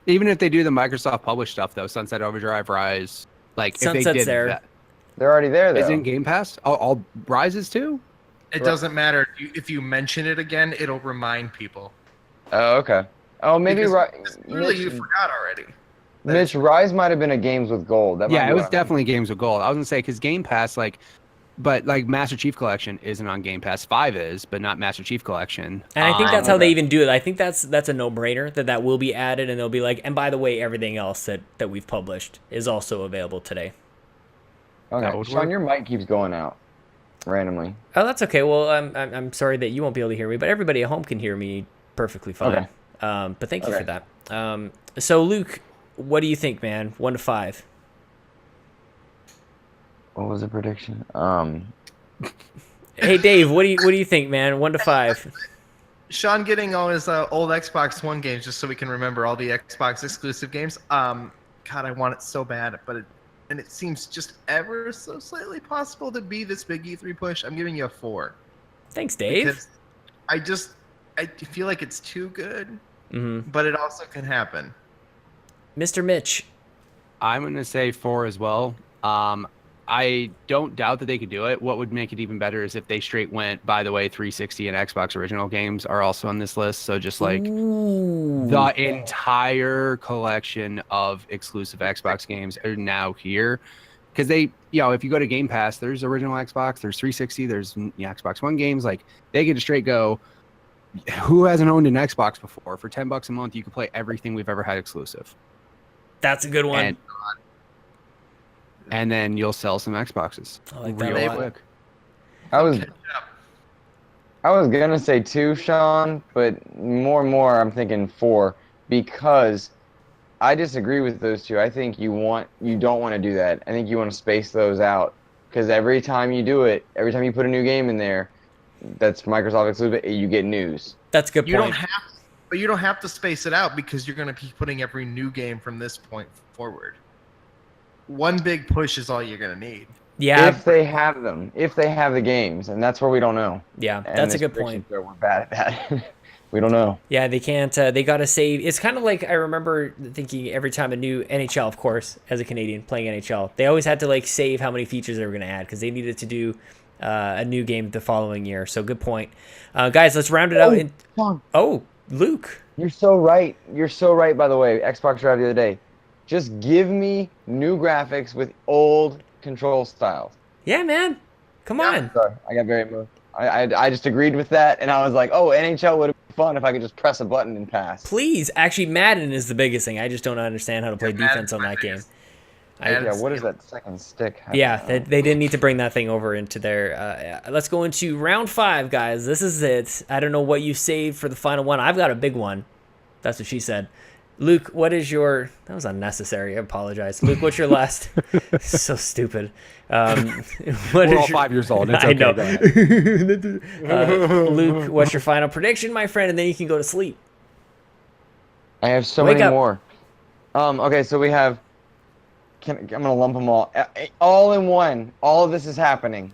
Even if they do the Microsoft published stuff, though, Sunset Overdrive, Rise, like Sunset's if they did there. that, They're already there, though. isn't Game Pass all Rises too? It doesn't matter. If you mention it again, it'll remind people. Oh, okay. Oh, maybe Because clearly you forgot already. Mitch, Rise might have been a Games with Gold. That might Yeah, be it was what I meant. definitely Games with Gold. I was gonna say because Game Pass, but Master Chief Collection isn't on Game Pass. 5 is, but not Master Chief Collection. And I think that's how they okay. even do it. I think that's a no-brainer that will be added, and they'll be like, and by the way, everything else that we've published is also available today. That Okay, would Sean, work. your mic keeps going out randomly. Oh, that's okay. Well, I'm sorry that you won't be able to hear me, but everybody at home can hear me perfectly fine. Okay. But thank you Okay. for that. So Luke, what do you think, man? 1 to 5. What was the prediction? Hey Dave, what do you think, man? 1 to 5. Sean getting all his old Xbox One games just so we can remember all the Xbox exclusive games. God, I want it so bad, and it seems just ever so slightly possible to be this big E3 push. I'm giving you a 4. Thanks, Dave. Because I feel like it's too good, Mm-hmm. but it also can happen. Mr. Mitch. I'm gonna say 4 as well. I don't doubt that they could do it. What would make it even better is if they straight went, by the way, 360 and Xbox original games are also on this list. So just like Ooh. the entire collection of exclusive Xbox games are now here. Because they, if you go to Game Pass, there's original Xbox, there's 360, there's Xbox One games. Like they get to straight go. Who hasn't owned an Xbox before? For $10 a month, you can play everything we've ever had exclusive. That's a good one. And then you'll sell some Xboxes. I like that a real lot. quick. I was gonna say 2, Sean, but more and more I'm thinking 4 because I disagree with those two. I think you don't want to do that. I think you want to space those out because every time you do it, every time you put a new game in there, that's Microsoft exclusive, you get news. That's a good You point. you don't have to space it out because you're going to be putting every new game from this point forward. One big push is all you're going to need. Yeah, If they have them, if they have the games, and that's where we don't know. yeah, And that's a this good prediction point. where we're bad at that. We don't know. Yeah, they can't. They gotta save. It's kind of like I remember thinking every time a new NHL, of course, as a Canadian playing NHL, they always had to like save how many features they were gonna add because they needed to do a new game the following year. So good point, guys. Let's round it out. Sean, Oh, Luke. you're so right. You're so right. By the way, Xbox Drive the other day. Just give me new graphics with old control styles. Yeah, man. Come on. Sorry, I got very moved. I just agreed with that, and I was like, oh, NHL would have been fun if I could just press a button and pass. Please, actually, Madden is the biggest thing. I just don't understand how to play defense on that game. Yeah, what is that second stick? Yeah, they didn't need to bring that thing over into their. Let's go into round 5, guys. This is it. I don't know what you saved for the final one. I've got a big one. That's what she said. Luke, what is your... That was unnecessary. I apologize. Luke, what's your last... So stupid. We're all 5 years old. It's okay. I know. Go ahead. Luke, what's your final prediction, my friend? And then you can go to sleep. I have so Wake many up. more. Okay, so we have... I'm going to lump them all in one. All of this is happening.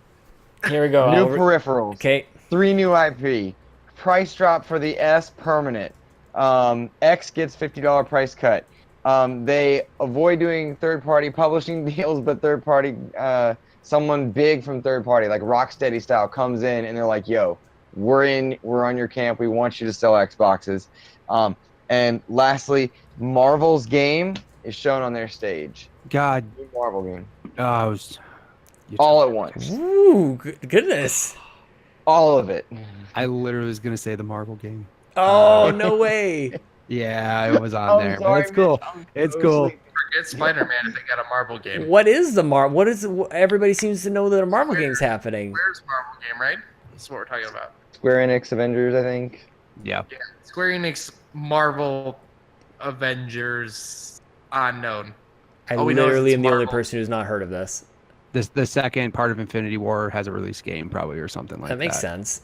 Here we go. New peripherals. Okay. 3 new IP. Price drop for the S permanent. X gets $50 price cut. They avoid doing third-party publishing deals, but third-party, someone big from third-party, like Rocksteady style, comes in and they're like, yo, We're on your camp. We want you to sell Xboxes. And lastly, Marvel's game is shown on their stage. God, New Marvel game. I was All at once. Ooh, goodness. All of it. I literally was gonna say the Marvel game. Oh, no way. Yeah, it was on I'm there, sorry, but it's cool. Mitch, I'm It's so cool. sleepy. Forget Spider-Man if they got a Marvel game. What is the What is everybody seems to know that a Marvel game's happening. Where's Marvel game, right? That's what we're talking about. Square Enix Avengers, I think. Yeah. Yeah, Square Enix, Marvel, Avengers, unknown. I All we know is literally it's am the only Marvel. person who's not heard of this. The second part of Infinity War has a release game, probably, or something like that. That makes sense.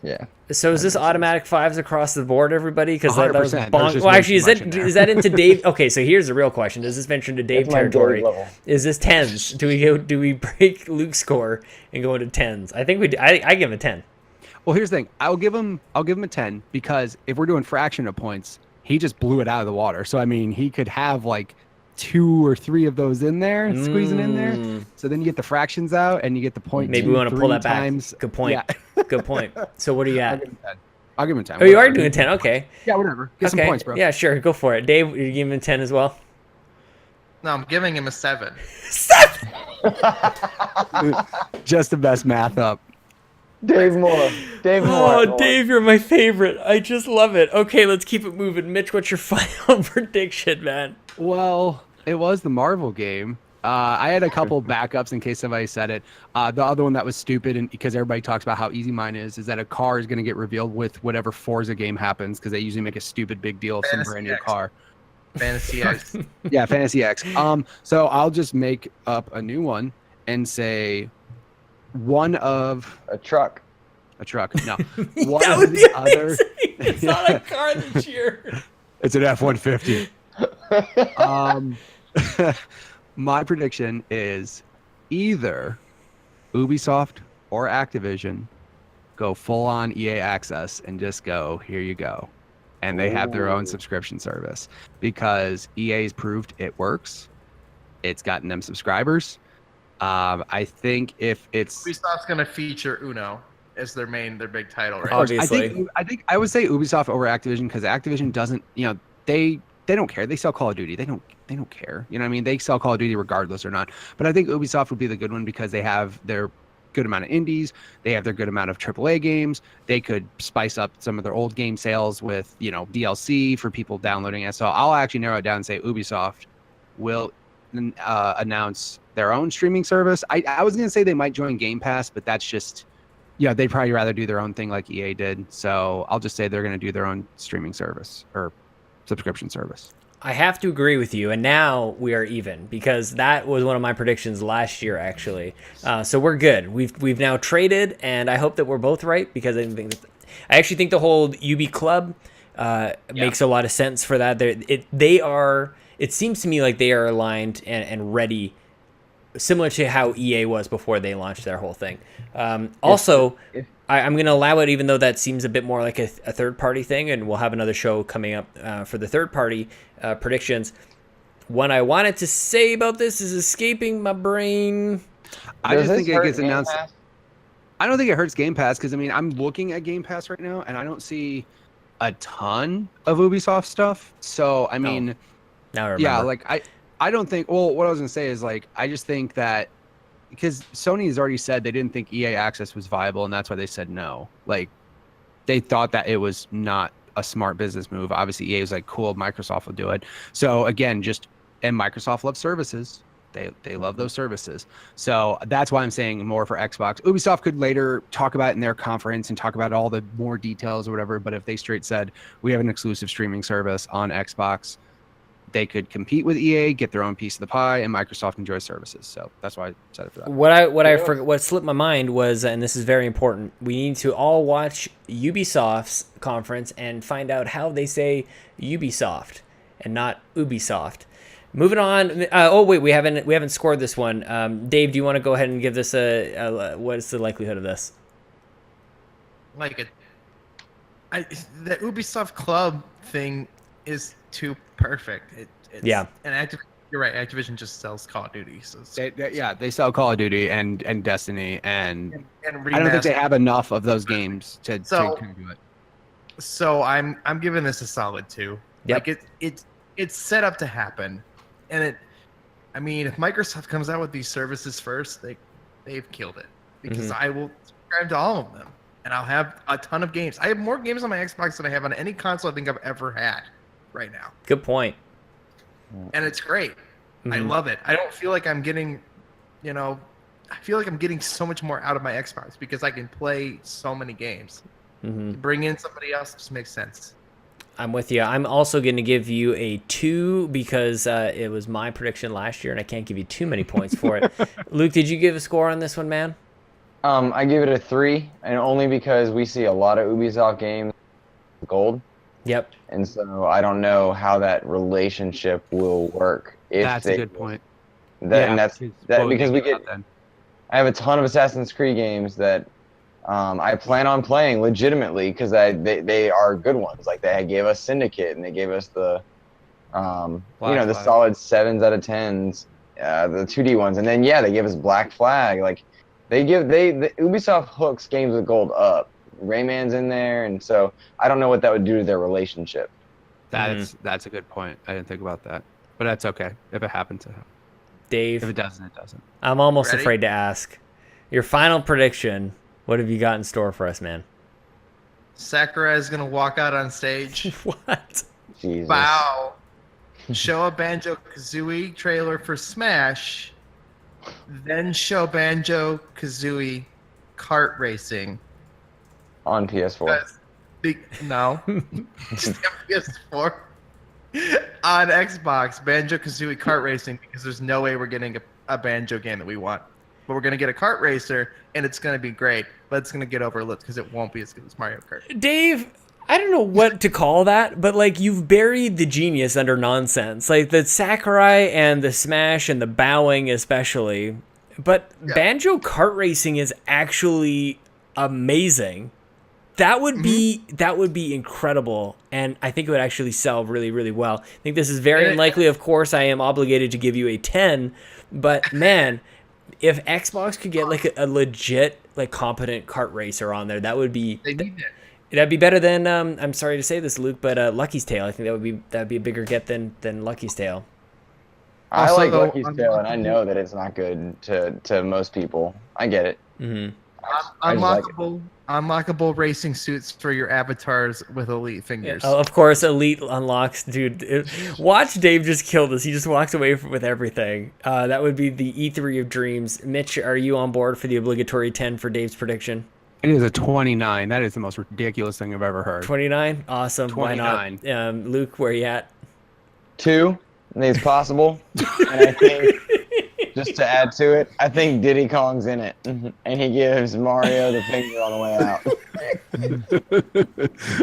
Yeah. So is this automatic 5s across the board, everybody? Because that was 100%. There's bonk. just Well, way actually, too much in there. is that into Dave? Okay, so here's the real question: does this venture into Dave That's my territory? Dave level. Is this 10s? Do we break Luke's score and go into 10s? I think we. I give him a 10. Well, here's the thing. I'll give him a 10 because if we're doing fraction of points, he just blew it out of the water. So I mean, he could have like 2 or 3 of those in there, squeezing in there. So then you get the fractions out and you get the point. Maybe we want to pull that back. times. Good point. Yeah. Good point. So what are you I'll at? give him 10. I'll give him 10. Oh, you are whatever. doing 10. Okay. Yeah, whatever. Get some Okay. points, bro. Yeah, sure. Go for it. Dave, you give him a 10 as well. No, I'm giving him a 7. Just the best math up. Dave Moore. Dave Moore. Oh, Dave, you're my favorite. I just love it. Okay, let's keep it moving. Mitch, what's your final prediction, man? Well, it was the Marvel game. I had a couple backups in case somebody said it. The other one that was stupid, and because everybody talks about how easy mine is that a car is going to get revealed with whatever Forza game happens because they usually make a stupid big deal of some Fantasy brand new X. car. Fantasy X. Yeah, Fantasy X. So I'll just make up a new one and say one of A truck. a truck. No, one That of would be the other. amazing. It's not a car this year. It's an F-150. My prediction is either Ubisoft or Activision go full on EA Access and just go, here you go. And they have their own Ooh. subscription service because EA's proved it works. It's gotten them subscribers. I think if it's Ubisoft's gonna feature Uno as their big title, right? Obviously. I think I would say Ubisoft over Activision because Activision doesn't, they don't care. They sell Call of Duty. They don't care. You know what I mean? They sell Call of Duty regardless or not. But I think Ubisoft would be the good one because they have their good amount of indies. They have their good amount of AAA games. They could spice up some of their old game sales with, DLC for people downloading it. So I'll actually narrow it down and say Ubisoft will announce their own streaming service. I was going to say they might join Game Pass, but that's just, they'd probably rather do their own thing like EA did. So I'll just say they're going to do their own streaming service or subscription service. I have to agree with you, and now we are even because that was one of my predictions last year, actually. So we're good. We've now traded, and I hope that we're both right because I actually think the whole UB Club makes a lot of sense for that. It seems to me like they are aligned and ready, similar to how EA was before they launched their whole thing. Also, I'm going to allow it, even though that seems a bit more like a third-party thing, and we'll have another show coming up for the third-party predictions. What I wanted to say about this is escaping my brain. I Does just this think it hurt gets Game announced. Pass? I don't think it hurts Game Pass because, I'm looking at Game Pass right now, and I don't see a ton of Ubisoft stuff. So, Now I remember. yeah, I don't think, well, what I was going to say is, I just think that because Sony has already said they didn't think EA Access was viable, and that's why they said no. They thought that it was not a smart business move. Obviously, EA was like, cool, Microsoft will do it. So again, and Microsoft loves services. They love those services. So that's why I'm saying more for Xbox. Ubisoft could later talk about it in their conference and talk about all the more details or whatever. But if they straight said, we have an exclusive streaming service on Xbox, they could compete with EA, get their own piece of the pie, and Microsoft enjoys services. So that's why I said it for that. What slipped my mind was, and this is very important, we need to all watch Ubisoft's conference and find out how they say Ubisoft and not Ubisoft. Moving on. Wait, we haven't scored this one. Dave, do you want to go ahead and give this what is the likelihood of this? The Ubisoft Club thing is too perfect. It's Yeah. an active You're right. Activision just sells Call of Duty. So they sell Call of Duty and Destiny, and and I don't think they remaster. have enough of those games to So- do it. So I'm giving this a solid 2. Yep. Like it's set up to happen, and I mean, if Microsoft comes out with these services first, they've killed it, because I will subscribe to all of them, and I'll have a ton of games. I have more games on my Xbox than I have on any console I think I've ever had right now, Good point. and it's great. I love it. I don't feel like I'm getting, I feel like I'm getting so much more out of my Xbox because I can play so many games. Bring in somebody else just makes sense. I'm with you. I'm also going to give you a 2 because it was my prediction last year, and I can't give you too many points for it. Luke, did you give a score on this one, man? I give it a 3, and only because we see a lot of Ubisoft games gold. Yep. And so I don't know how that relationship will work. That's a good point. And that's because we get. Then. I have a ton of Assassin's Creed games that I plan on playing legitimately because they are good ones. Like they gave us Syndicate, and they gave us the the solid 7s out of 10s, the 2D ones, and then they gave us Black Flag. Like the Ubisoft hooks games with gold up. Rayman's in there, and so I don't know what that would do to their relationship. That's a good point. I didn't think about that, but that's okay if it happens. Dave, If it doesn't, it doesn't. I'm almost Ready? afraid to ask. Your final prediction, what have you got in store for us, man? Sakurai is gonna walk out on stage. What? Jesus. Bow. Show a Banjo-Kazooie trailer for Smash. Then show Banjo-Kazooie kart racing. On PS4. No. Just PS4. On Xbox, Banjo-Kazooie kart racing, because there's no way we're getting a Banjo game that we want. But we're going to get a kart racer, and it's going to be great, but it's going to get overlooked because it won't be as good as Mario Kart. Dave, I don't know what to call that, but like you've buried the genius under nonsense. Like the Sakurai and the Smash and the bowing especially. But Banjo kart racing is actually amazing. That would be incredible, and I think it would actually sell really, really well. I think this is very unlikely. Of course, I am obligated to give you a 10, but man, if Xbox could get like a legit, like competent kart racer on there, that would be They need it. that'd be better than I'm sorry to say this, Luke, but Lucky's Tale. I think that'd be a bigger get than Lucky's Tale. I Also, like though, Lucky's Tale, and I know that it's not good to most people. I get it. Mm-hmm. I just like it. Unlockable racing suits for your avatars with elite fingers. Of course, Elite unlocks, dude. Watch Dave just kill this. He just walks away with everything. That would be the E3 of dreams. Mitch, are you on board for the obligatory 10 for Dave's prediction? It is a 29. That is the most ridiculous thing I've ever heard. 29? Awesome. 29. Why not? Luke, where you at? 2, I think it's possible. And I think, just to add to it, I think Diddy Kong's in it. And he gives Mario the finger on the way out.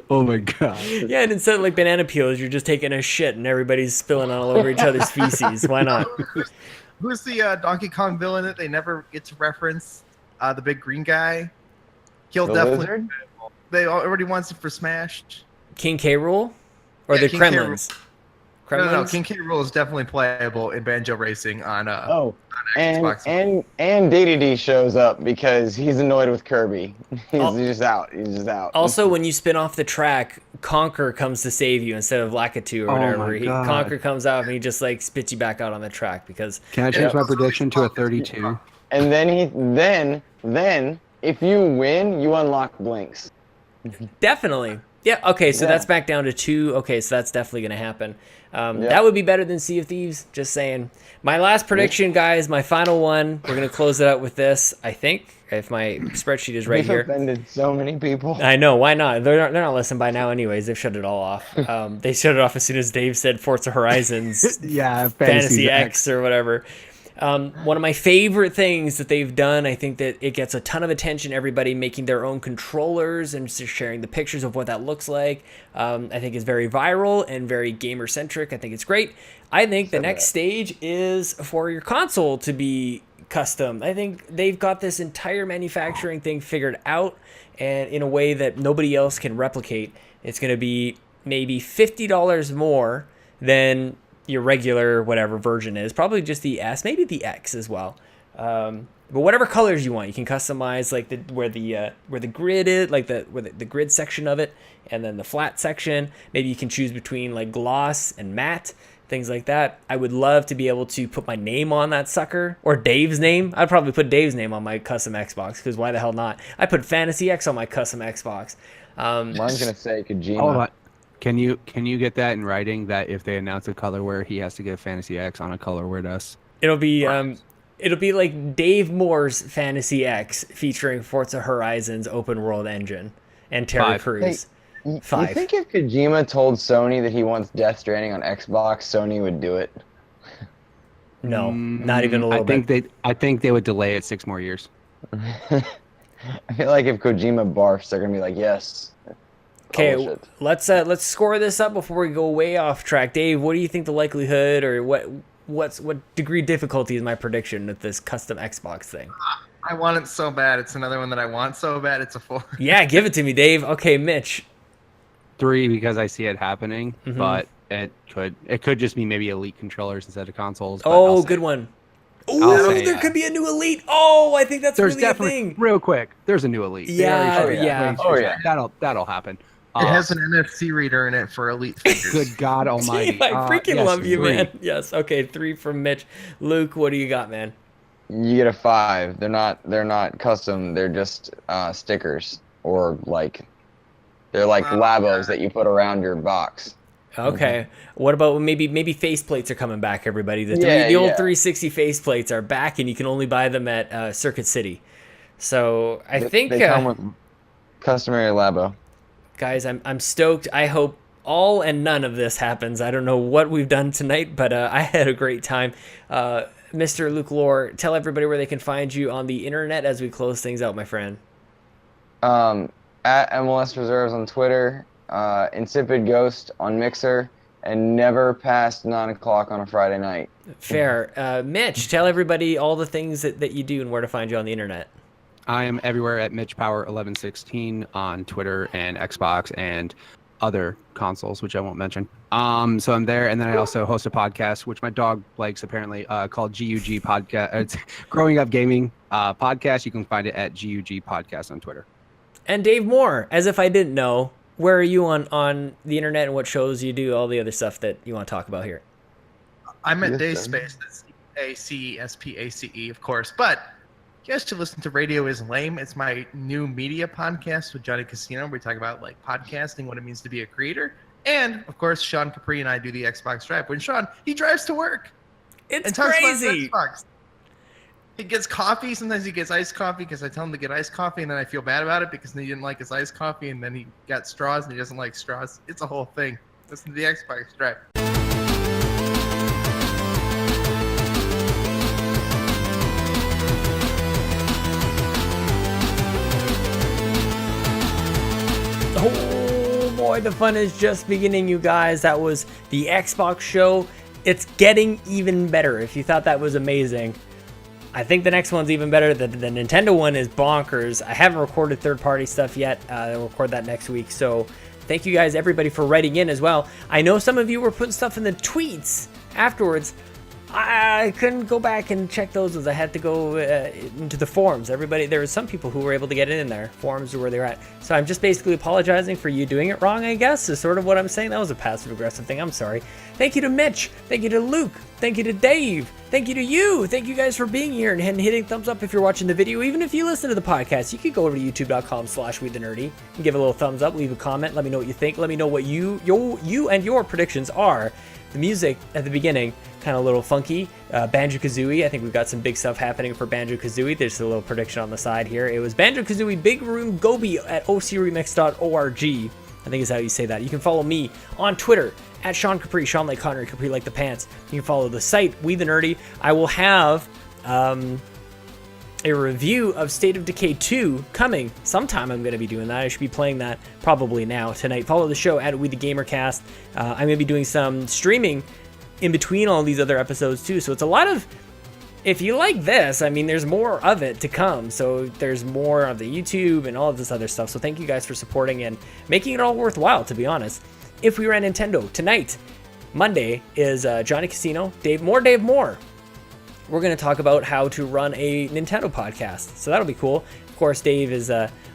Oh my god. Yeah, and instead of like banana peels, you're just taking a shit and everybody's spilling all over each other's feces. Why not? Who's the Donkey Kong villain that they never get to reference? The big green guy? He'll The definitely. lizard? They already wants it for Smash. King K. Rool? Or Yeah, the King K. Kremlins? No, King K. Rool is definitely playable in Banjo Racing on Oh, and Xbox. DDD shows up because he's annoyed with Kirby. He's just out. He's just out. Also, when you spin off the track, Conker comes to save you instead of Lakitu or Oh whatever. my God. Conker comes out and he just like spits you back out on the track because Can I change my prediction to a 32? And then if you win, you unlock Blinks. definitely. Yeah, okay, so Yeah. that's back down to 2. Okay, so that's definitely going to happen. That would be better than Sea of Thieves, just saying. My last prediction, guys, my final one. We're going to close it out with this, I think, if my spreadsheet is right We've here. offended so many people. I know, why not? They're not listening by now anyways. They've shut it all off. They shut it off as soon as Dave said Forza Horizons Yeah, Fantasy X or whatever. One of my favorite things that they've done, I think that it gets a ton of attention, everybody making their own controllers and just sharing the pictures of what that looks like. I think is very viral and very gamer centric. I think it's great. I think the next stage is for your console to be custom. I think they've got this entire manufacturing thing figured out and in a way that nobody else can replicate. It's going to be maybe $50 more than your regular whatever version is. Probably just the S, maybe the X as well. But whatever colors you want, you can customize like where the grid is, like where the grid section of it, and then the flat section. Maybe you can choose between like gloss and matte, things like that. I would love to be able to put my name on that sucker, or Dave's name. I'd probably put Dave's name on my custom Xbox, because why the hell not? I put Fantasy X on my custom Xbox. Mine's gonna say Kojima. Hold on. Can you get that in writing, that if they announce a colorware, he has to get Fantasy X on a colorware to us? It'll be like Dave Moore's Fantasy X featuring Forza Horizon's open world engine and Terry Crews. You 5. think if Kojima told Sony that he wants Death Stranding on Xbox, Sony would do it? No, not even a little bit. I think they would delay it 6 more years. I feel like if Kojima barfs, they're gonna be like, yes. Okay, let's score this up before we go way off track. Dave, what do you think the likelihood, or what degree of difficulty is my prediction with this custom Xbox thing? I want it so bad. It's another one that I want so bad. It's a 4. Yeah, give it to me, Dave. Okay, Mitch. 3, because I see it happening, Mhm. but it could just be maybe Elite controllers instead of consoles. But Oh, good one. Oh, there could be a new Elite. Oh, I think that's There's really a definitely thing. real quick. There's a new Elite. Yeah, Very short. yeah. Oh, yeah. That'll happen. It has an NFC reader in it for Elite figures. Good God Almighty! I freaking yes, love you, 3. man. Yes. Okay, 3 from Mitch. Luke, what do you got, man? You get a 5. They're not custom. They're just stickers, or they're like labos that you put around your box. Okay. What about maybe faceplates are coming back, everybody? The old 360 faceplates are back, and you can only buy them at Circuit City. So I think they come with customary labo. Guys, I'm stoked. I hope all and none of this happens. I don't know what we've done tonight, but I had a great time. Mr. Luke Lohr, tell everybody where they can find you on the internet as we close things out, my friend. At MLS Reserves on Twitter, Insipid Ghost on Mixer, and never past 9 o'clock on a Friday night. Fair. Mitch, tell everybody all the things that you do and where to find you on the internet. I am everywhere at Mitch Power 1116 on Twitter and Xbox and other consoles, which I won't mention. So I'm there, and then I also host a podcast, which my dog likes apparently, called GUG Podcast. It's Growing Up Gaming Podcast. You can find it at GUG Podcast on Twitter. And Dave Moore, as if I didn't know, where are you on the internet and what shows you do, all the other stuff that you want to talk about here? I'm at DaceSpace. That's DaceSpace, of course. But you guys should listen to Radio Is Lame. It's my new media podcast with Johnny Casino. We talk about podcasting, what it means to be a creator. And, of course, Sean Capri and I do the Xbox Drive. When Sean, he drives to work. It's and talks crazy. about Xbox. He gets coffee. Sometimes he gets iced coffee because I tell him to get iced coffee, and then I feel bad about it because he didn't like his iced coffee, and then he got straws, and he doesn't like straws. It's a whole thing. Listen to the Xbox Drive. Oh boy, the fun is just beginning, you guys. That was the Xbox show. It's getting even better. If you thought that was amazing, I think the next one's even better. The Nintendo one is bonkers. I haven't recorded third-party stuff yet. I'll record that next week. So thank you guys, everybody, for writing in as well. I know some of you were putting stuff in the tweets afterwards. I couldn't go back and check those as I had to go into the forums. Everybody, there were some people who were able to get in there. Forums are where they're at. So I'm just basically apologizing for you doing it wrong, I guess, is sort of what I'm saying. That was a passive-aggressive thing. I'm sorry. Thank you to Mitch. Thank you to Luke. Thank you to Dave. Thank you to you. Thank you guys for being here and hitting thumbs up if you're watching the video. Even if you listen to the podcast, you could go over to youtube.com/WeTheNerdy and give a little thumbs up, leave a comment, let me know what you think. Let me know what you and your predictions are. The music at the beginning, kind of a little funky. Banjo-Kazooie, I think we've got some big stuff happening for Banjo-Kazooie. There's a little prediction on the side here. It was Banjo-Kazooie Big Room Gobi at ocremix.org. I think is how you say that. You can follow me on Twitter at Sean Capri, Sean like Connery, Capri like the pants. You can follow the site, We The Nerdy. I will have a review of State of Decay 2 coming sometime. I'm going to be doing that. I should be playing that probably now tonight. Follow the show at We The GamerCast. I'm going to be doing some streaming in between all these other episodes too. So it's a lot of, if you like this, I mean, there's more of it to come. So there's more of the YouTube and all of this other stuff. So thank you guys for supporting and making it all worthwhile, to be honest. If we were at Nintendo tonight, Monday is Johnny Casino, Dave Moore. We're going to talk about how to run a Nintendo podcast. So that'll be cool. Of course, Dave is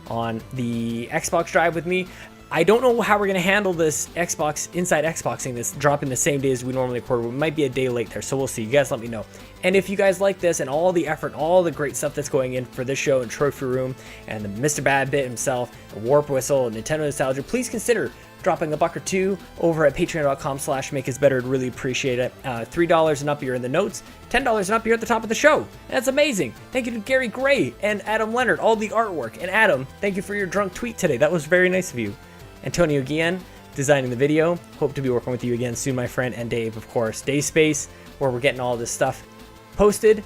on the Xbox Drive with me. I don't know how we're going to handle this inside Xboxing this, dropping the same day as we normally record. We might be a day late there, so we'll see. You guys let me know. And if you guys like this and all the effort, all the great stuff that's going in for this show and Trophy Room and the Mr. Badbit himself, the Warp Whistle, and Nintendo Nostalgia, please consider dropping a buck or two over at patreon.com/makeisbetter. I'd really appreciate it. $3 and up, you're in the notes. $10 and up, you're at the top of the show. That's amazing. Thank you to Gary Gray and Adam Leonard, all the artwork. And Adam, thank you for your drunk tweet today. That was very nice of you. Antonio Guillen, designing the video. Hope to be working with you again soon, my friend. And Dave, of course. DaceSpace, where we're getting all this stuff posted.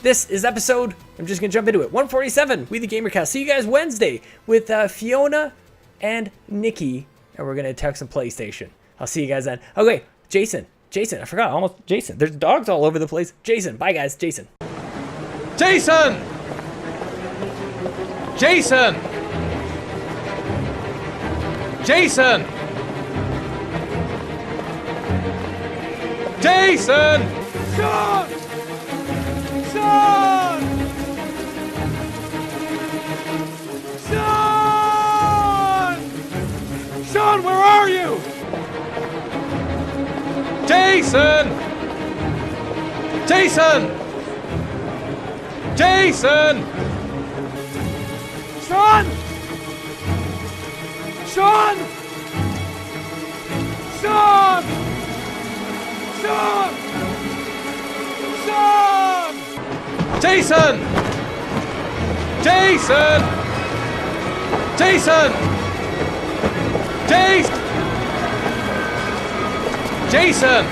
This is episode, I'm just going to jump into it, 147, We the GamerCast. See you guys Wednesday with Fiona and Nikki, and we're going to talk some PlayStation. I'll see you guys then. Okay, Jason, I forgot, almost Jason. There's dogs all over the place. Jason, bye guys, Jason. Jason! Jason! Jason! Jason! Sean! Sean! Sean! Sean, where are you? Jason! Jason! Jason! Sean! Sean! Sean! Sean! Sean! Jason! Jason! Jason! Jason! Jason!